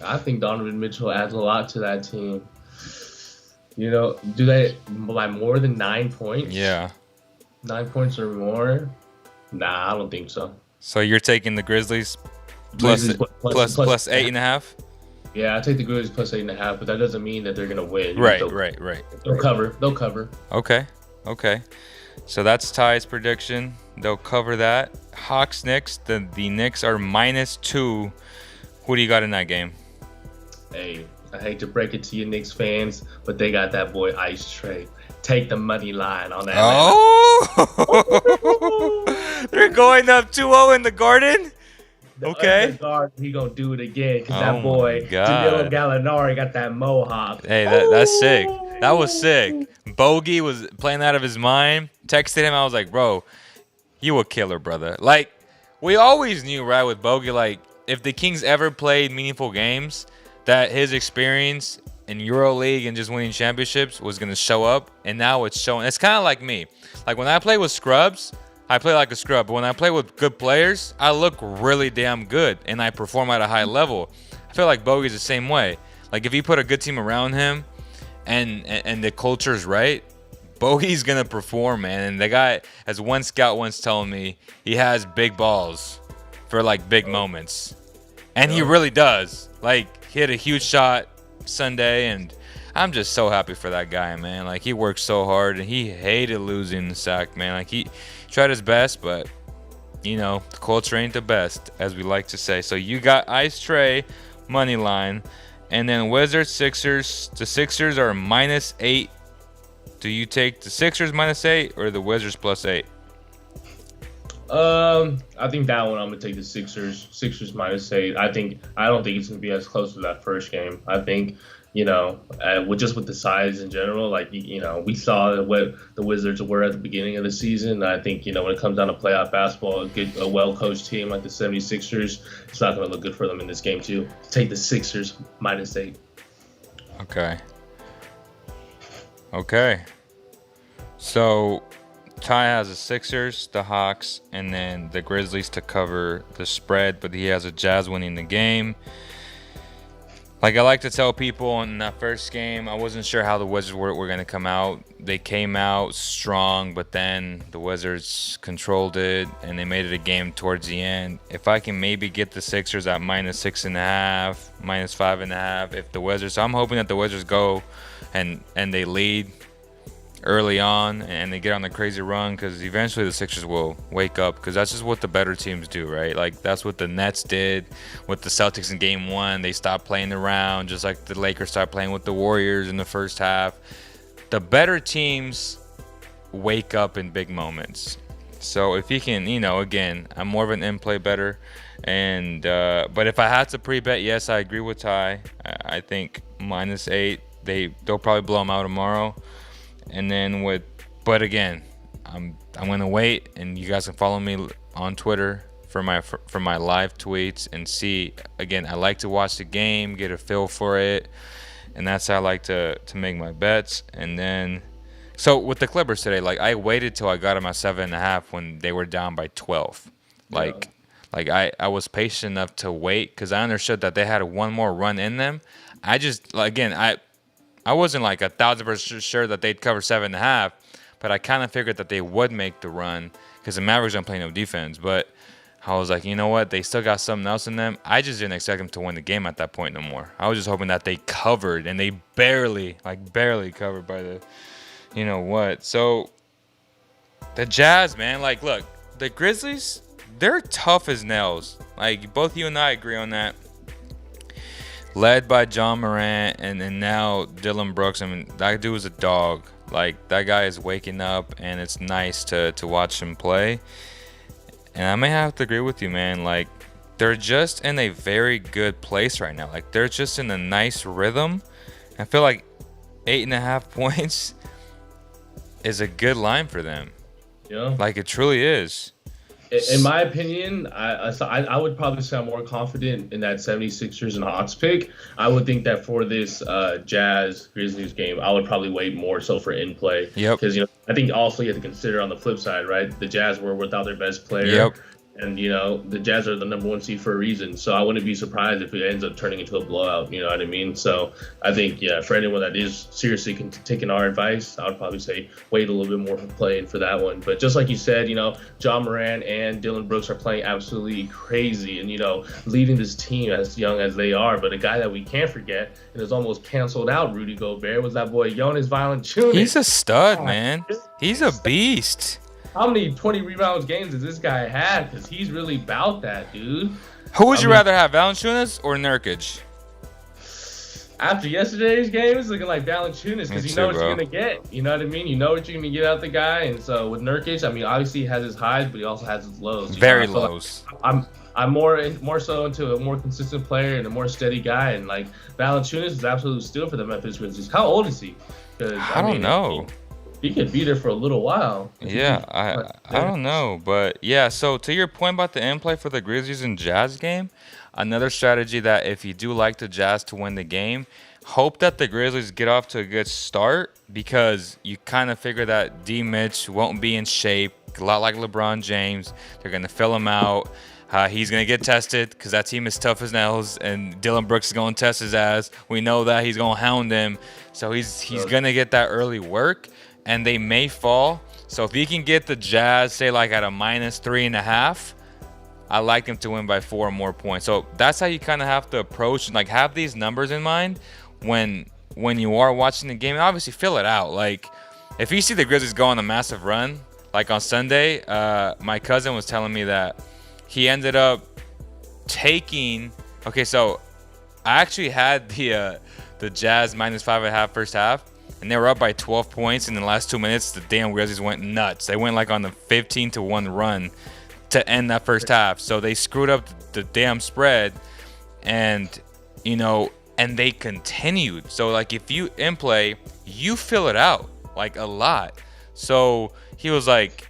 Speaker 2: I think Donovan Mitchell adds a lot to that team. Do they by more than 9 points?
Speaker 1: Yeah.
Speaker 2: 9 points or more? Nah, I don't think so.
Speaker 1: So you're taking the Grizzlies plus 8.5?
Speaker 2: Yeah, I take the Grizzlies plus 8.5, but that doesn't mean that they're gonna win.
Speaker 1: Right.
Speaker 2: They'll cover.
Speaker 1: Okay. So that's Ty's prediction. They'll cover that. Hawks Knicks. The Knicks are -2. Who do you got in that game?
Speaker 2: Hey, I hate to break it to you Knicks fans, but they got that boy Ice Trae. Take the money line on that.
Speaker 1: Oh! They're going up 2-0 in the Garden? Okay.
Speaker 2: He gonna do it again because that boy Danilo Gallinari got that mohawk.
Speaker 1: Hey, that's sick. That was sick. Bogey was playing out of his mind. Texted him. I was like, bro, you a killer, brother. Like, we always knew, right, with Bogey, like, if the Kings ever played meaningful games, that his experience in EuroLeague and just winning championships was going to show up. And now it's showing. It's kind of like me. Like, when I play with scrubs, I play like a scrub. But when I play with good players, I look really damn good. And I perform at a high level. I feel like Bogey's the same way. Like, if you put a good team around him and the culture's right, Bogey's going to perform, man. And the guy, as one scout once told me, he has big balls for, like, big moments. And he really does. Like, hit a huge shot Sunday, and I'm just so happy for that guy, man. Like, he worked so hard, and he hated losing the sack, man. Like, he tried his best, but, the culture ain't the best, as we like to say. So you got Ice Trey, money line, and then Wizards, Sixers. The Sixers are -8. Do you take the Sixers -8 or the Wizards +8?
Speaker 2: I think that one I'm gonna take the Sixers. Sixers -8. I don't think it's gonna be as close to that first game. I think, with the size in general, like we saw what the Wizards were at the beginning of the season. I think when it comes down to playoff basketball, a well-coached team like the 76ers, it's not gonna look good for them in this game too. Take the Sixers -8.
Speaker 1: Okay. So Ty has the Sixers, the Hawks, and then the Grizzlies to cover the spread, but he has a Jazz winning the game. Like I like to tell people in that first game, I wasn't sure how the Wizards were going to come out. They came out strong, but then the Wizards controlled it, and they made it a game towards the end. If I can maybe get the Sixers at -6.5, -5.5, if the Wizards, so I'm hoping that the Wizards go and they lead early on and they get on the crazy run, because eventually the Sixers will wake up, because that's just what the better teams do, right? Like that's what the Nets did with the Celtics in game 1. They stopped playing around, just like the Lakers started playing with the Warriors in the first half. The better teams wake up in big moments. So if you can, again, I'm more of an in-play better, and but if I had to pre-bet, yes, I agree with Ty. I think -8. They'll probably blow them out tomorrow. And then but again, I'm gonna wait, and you guys can follow me on Twitter for my live tweets and see. Again, I like to watch the game, get a feel for it, and that's how I like to make my bets. And then, so with the Clippers today, like I waited till I got them at 7.5 when they were down by 12. Like I was patient enough to wait, because I understood that they had one more run in them. I wasn't like 1,000% sure that they'd cover 7.5, but I kind of figured that they would make the run, because the Mavericks don't play no defense. But I was like, you know what? They still got something else in them. I just didn't expect them to win the game at that point no more. I was just hoping that they covered, and they barely covered by the, what. So the Jazz, man, like, look, the Grizzlies, they're tough as nails. Like, both you and I agree on that. Led by John Morant and now Dylan Brooks. I mean, that dude is a dog. Like, that guy is waking up, and it's nice to watch him play. And I may have to agree with you, man. Like, they're just in a very good place right now. Like, they're just in a nice rhythm. I feel like 8.5 points is a good line for them.
Speaker 2: Yeah.
Speaker 1: Like, it truly is.
Speaker 2: In my opinion, I would probably say I'm more confident in that 76ers and Hawks pick. I would think that for this Jazz Grizzlies game, I would probably wait more so for in play.
Speaker 1: Yep.
Speaker 2: Because I think also you have to consider on the flip side, right? The Jazz were without their best player.
Speaker 1: Yep.
Speaker 2: And, the Jazz are the number 1 seed for a reason. So I wouldn't be surprised if it ends up turning into a blowout. You know what I mean? So I think, for anyone that is seriously taking our advice, I would probably say wait a little bit more for playing for that one. But just like you said, John Morant and Dylan Brooks are playing absolutely crazy and, leading this team as young as they are. But a guy that we can't forget and is almost canceled out, Rudy Gobert, was that boy Jonas Valanciunas.
Speaker 1: He's a stud, man. He's a beast.
Speaker 2: How many 20 rebounds games does this guy have? Because he's really about that, dude.
Speaker 1: Who would you rather have, Valanciunas or Nurkic?
Speaker 2: After yesterday's game, it's looking like Valanciunas, because you know what you're going to get. You know what I mean? You know what you're going to get out the guy. And so with Nurkic, I mean, obviously he has his highs, but he also has his lows.
Speaker 1: Very lows.
Speaker 2: Like I'm more so into a more consistent player and a more steady guy. And, like, Valanciunas is absolute steal for the Memphis Grizzlies. How old is he?
Speaker 1: I don't know.
Speaker 2: He could be there for a little while.
Speaker 1: Yeah, I don't know. But, yeah, so to your point about the in-play for the Grizzlies and Jazz game, another strategy that if you do like the Jazz to win the game, hope that the Grizzlies get off to a good start, because you kind of figure that D. Mitch won't be in shape, a lot like LeBron James. They're going to fill him out. He's going to get tested, because that team is tough as nails, and Dylan Brooks is going to test his ass. We know that. He's going to hound him. So he's going to get that early work. And they may fall. So if you can get the Jazz, say like at a -3.5, I like them to win by 4 or more points. So that's how you kind of have to approach and like have these numbers in mind when you are watching the game. And obviously, fill it out. Like if you see the Grizzlies go on a massive run, like on Sunday, my cousin was telling me that he ended up taking. Okay, so I actually had the Jazz -5.5 first half, and they were up by 12 points. In the last 2 minutes, the damn Grizzlies went nuts. They went like on the 15-1 run to end that first half. So they screwed up the damn spread, and and they continued. So like if you in play, you fill it out like a lot. So he was like,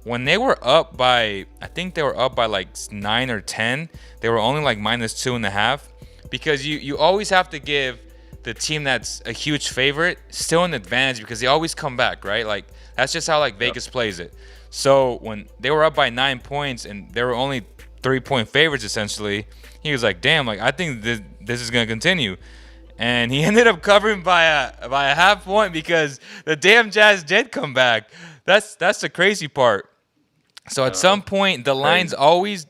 Speaker 1: when they were up by, I think they were up by like 9 or 10, they were only like -2.5, because you always have to give the team that's a huge favorite still an advantage, because they always come back, right? Like that's just how like Vegas plays it. So when they were up by 9 points and they were only 3-point favorites essentially, he was like, damn, like I think this is gonna continue. And he ended up covering by a half point because the damn Jazz did come back. That's the crazy part. So at some point the lines always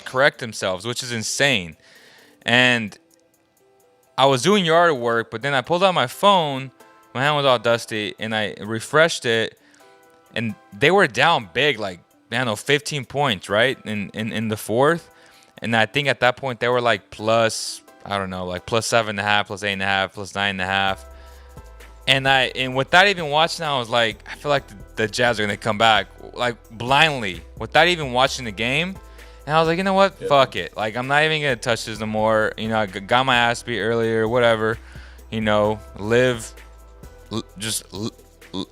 Speaker 1: correct themselves, which is insane. And I was doing yard work, but then I pulled out my phone. My hand was all dusty, and I refreshed it, and they were down big, like, I don't know, 15 points, right, in the fourth. And I think at that point they were like plus, I don't know, like +7.5, +8.5, +9.5. And without even watching, I was like, I feel like the Jazz are gonna come back, like blindly, without even watching the game. And I was like, you know what? Yeah. Fuck it. Like, I'm not even going to touch this no more. I got my ass beat earlier, whatever. Live to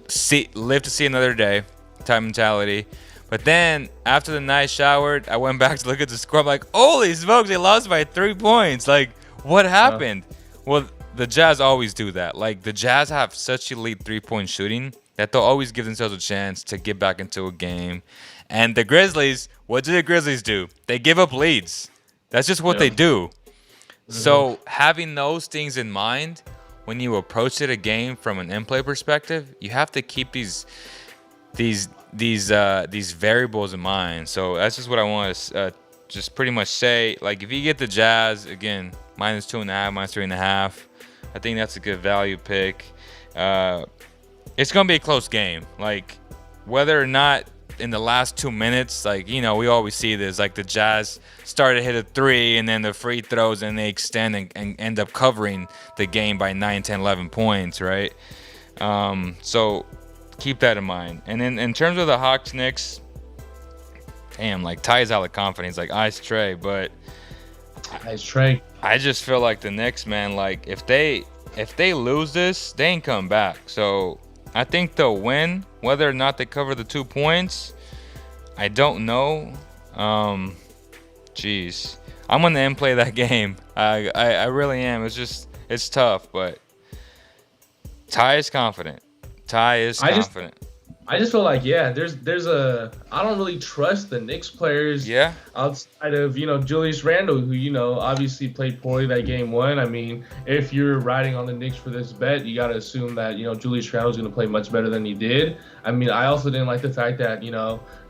Speaker 1: see another day type mentality. But then, after the night showered, I went back to look at the score. I'm like, holy smokes, they lost by 3 points. Like, what happened? Well, the Jazz always do that. Like, the Jazz have such elite 3-point shooting that they'll always give themselves a chance to get back into a game. And the Grizzlies, what do the Grizzlies do? They give up leads. That's just what they do. Mm-hmm. So having those things in mind when you approach it a game from an in-play perspective, you have to keep these variables in mind. So that's just what I want to just pretty much say. Like if you get the Jazz again -2.5, -3.5, I think that's a good value pick. It's gonna be a close game. Like whether or not in the last 2 minutes, like, we always see this, like the Jazz start to hit a 3 and then the free throws and they extend and end up covering the game by 9, 10, 11 points, right? So keep that in mind. And then in terms of the Hawks Knicks, damn, like Ty's out of confidence, like Ice Trey, but
Speaker 2: Ice Trey.
Speaker 1: I just feel like the Knicks, man, like if they lose this, they ain't come back. So I think they'll win. Whether or not they cover the 2 points, I don't know. Jeez, I'm gonna end play that game. I really am. It's tough, but Ty is confident.
Speaker 2: I just feel like, there's I don't really trust the Knicks players outside of, Julius Randle, who, obviously played poorly that game 1. I mean, if you're riding on the Knicks for this bet, you got to assume that, Julius Randle's going to play much better than he did. I mean, I also didn't like the fact that,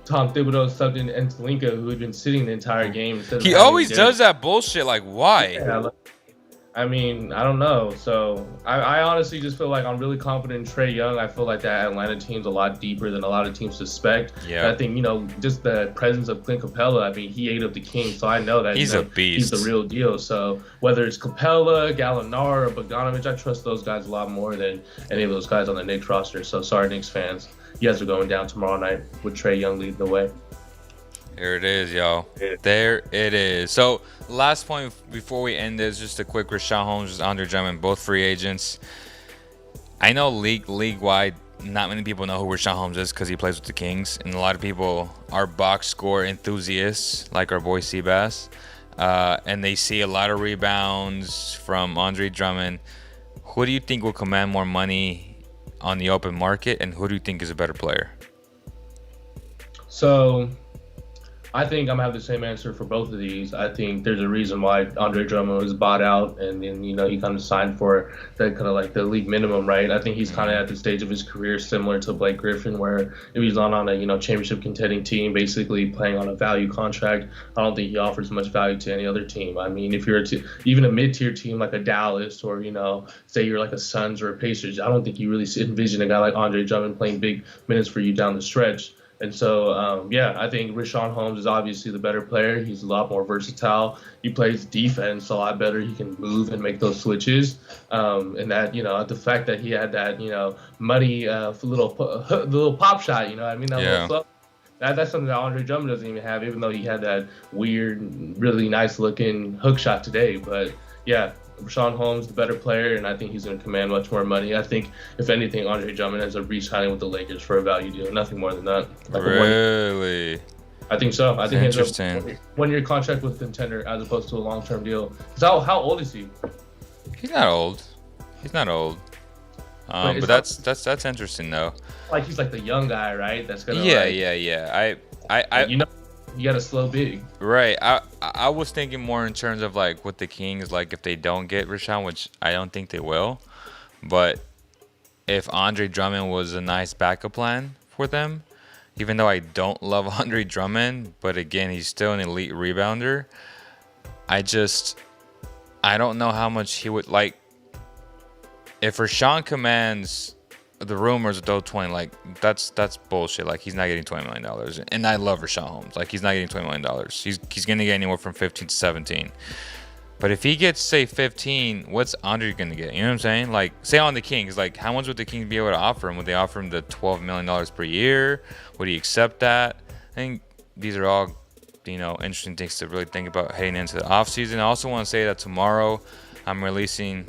Speaker 2: Tom Thibodeau subbed in Entelinka, who had been sitting the entire game.
Speaker 1: He always does that bullshit. Like, why?
Speaker 2: Yeah, I mean, I don't know. So I honestly just feel like I'm really confident in Trae Young. I feel like that Atlanta team's a lot deeper than a lot of teams suspect. Yeah. And I think, just the presence of Clint Capella, I mean, he ate up the Kings, so I know that
Speaker 1: he's a beast.
Speaker 2: He's the real deal. So whether it's Capella, Gallinari, or Bogdanovich, I trust those guys a lot more than any of those guys on the Knicks roster. So sorry, Knicks fans. You guys are going down tomorrow night with Trae Young leading the way.
Speaker 1: There it is, y'all. There it is. So, last point before we end this, just a quick Richaun Holmes, Andre Drummond, both free agents. I know league-wide, not many people know who Richaun Holmes is because he plays with the Kings. And a lot of people are box score enthusiasts, like our boy Seabass. And they see a lot of rebounds from Andre Drummond. Who do you think will command more money on the open market? And who do you think is a better player?
Speaker 2: So I think I'm gonna have the same answer for both of these. I think there's a reason why Andre Drummond was bought out, and then he kind of signed for that kind of like the league minimum, right? I think he's kind of at the stage of his career similar to Blake Griffin, where if he's not on a championship contending team, basically playing on a value contract, I don't think he offers much value to any other team. I mean, if you're even a mid-tier team like a Dallas, or say you're like a Suns or a Pacers, I don't think you really envision a guy like Andre Drummond playing big minutes for you down the stretch. And so, I think Richaun Holmes is obviously the better player. He's a lot more versatile. He plays defense a lot better. He can move and make those switches. And that, the fact that he had that, muddy little pop shot, I mean, that little flow, that's something that Andre Drummond doesn't even have, even though he had that weird, really nice looking hook shot today. But yeah, Rashawn Holmes, the better player, and I think he's going to command much more money. I think, if anything, Andre Drummond ends up re-signing with the Lakers for a value deal. Nothing more than that.
Speaker 1: Really?
Speaker 2: I think so. I think he ends
Speaker 1: up
Speaker 2: one-year contract with contender as opposed to a long-term deal. How old is he?
Speaker 1: He's not old. But that's interesting though.
Speaker 2: Like he's like the young guy, right? That's gonna.
Speaker 1: Yeah.
Speaker 2: You got to slow big.
Speaker 1: Right. I was thinking more in terms of like with the Kings, like if they don't get Rashawn, which I don't think they will, but if Andre Drummond was a nice backup plan for them, even though I don't love Andre Drummond, but again, he's still an elite rebounder. I don't know how much he would like. If Rashawn commands the rumors of those 20, like that's bullshit. Like he's not getting $20 million, and I love Richaun Holmes. Like he's not getting $20 million. He's gonna get anywhere from 15 to 17. But if he gets say 15, what's Andre gonna get? You know what I'm saying? Like say on the Kings, like how much would the Kings be able to offer him? Would they offer him the $12 million per year? Would he accept that? I think these are all interesting things to really think about heading into the offseason. I also want to say that tomorrow I'm releasing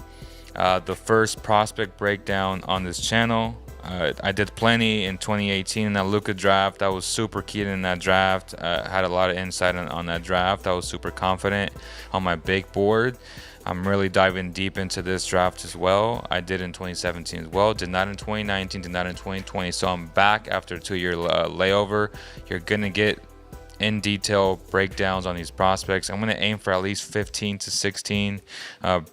Speaker 1: the first prospect breakdown on this channel. I did plenty in 2018 in that Luka draft. I was super keen in that draft. Had a lot of insight on that draft. I was super confident on my big board. I'm really diving deep into this draft as well. I did in 2017 as well. Did not in 2019, did not in 2020. So I'm back after a 2-year layover. You're going to get in detail breakdowns on these prospects. I'm going to aim for at least 15 to 16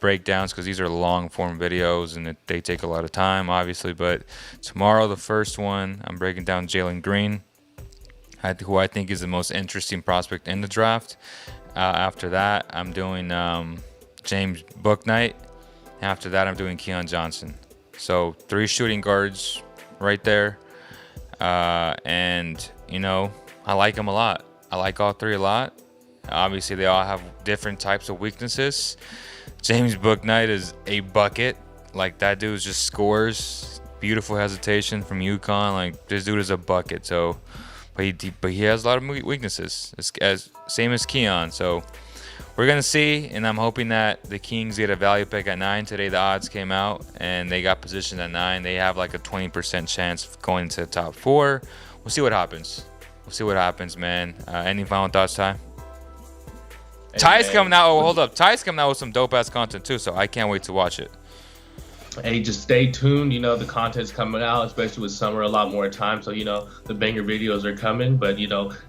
Speaker 1: breakdowns because these are long form videos and they take a lot of time, obviously. But tomorrow, the first one, I'm breaking down Jalen Green, who I think is the most interesting prospect in the draft. After that, I'm doing James Bouknight. After that, I'm doing Keon Johnson. So 3 shooting guards right there. And I like them a lot. I like all 3 a lot. Obviously, they all have different types of weaknesses. James Bouknight is a bucket. Like, that dude just scores. Beautiful hesitation from UConn. Like, this dude is a bucket. So, but he has a lot of weaknesses. It's same as Keon. So, we're going to see. And I'm hoping that the Kings get a value pick at 9. Today, the odds came out, and they got positioned at 9. They have like a 20% chance of going to the top 4. We'll see what happens. We'll see what happens, man. Any final thoughts, Ty? Ty's coming out. Oh, hold up. Ty's coming out with some dope-ass content, too, so I can't wait to watch it.
Speaker 2: Hey, just stay tuned. The content's coming out, especially with summer, a lot more time. So, the banger videos are coming. But,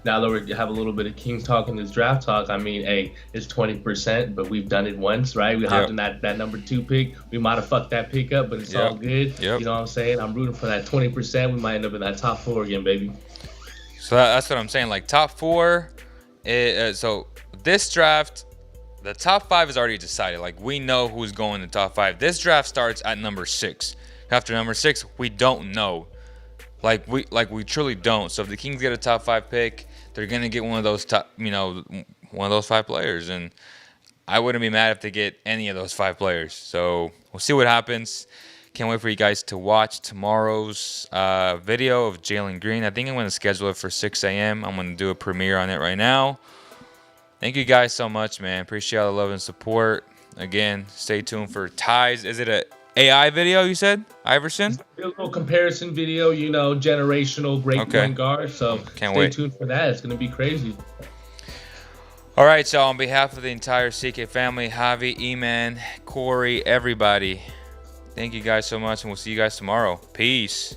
Speaker 2: now that we have a little bit of Kings talk in this draft talk, I mean, hey, it's 20%, but we've done it once, right? We hopped in that number 2 pick. We might have fucked that pick up, but it's all good.
Speaker 1: Yep.
Speaker 2: You know what I'm saying? I'm rooting for that 20%. We might end up in that top 4 again, baby.
Speaker 1: So that's what I'm saying. Like, top 4. So this draft, the top 5 is already decided. Like, we know who's going in the top 5. This draft starts at number 6. After number 6, we don't know. Like we truly don't. So if the Kings get a top 5 pick, they're gonna get one of those one of those 5 players. And I wouldn't be mad if they get any of those 5 players. So we'll see what happens. Can't wait for you guys to watch tomorrow's video of Jalen Green. I think I'm going to schedule it for 6 a.m. I'm going to do a premiere on it right now. Thank you guys so much, man. Appreciate all the love and support. Again, stay tuned for Ty's. Is it a AI video, you said, Iverson?
Speaker 2: A little comparison video, generational great point guard. So stay tuned for that. It's going to be crazy.
Speaker 1: All right, so on behalf of the entire CK family, Javi, E-Man, Corey, everybody, thank you guys so much, and we'll see you guys tomorrow. Peace.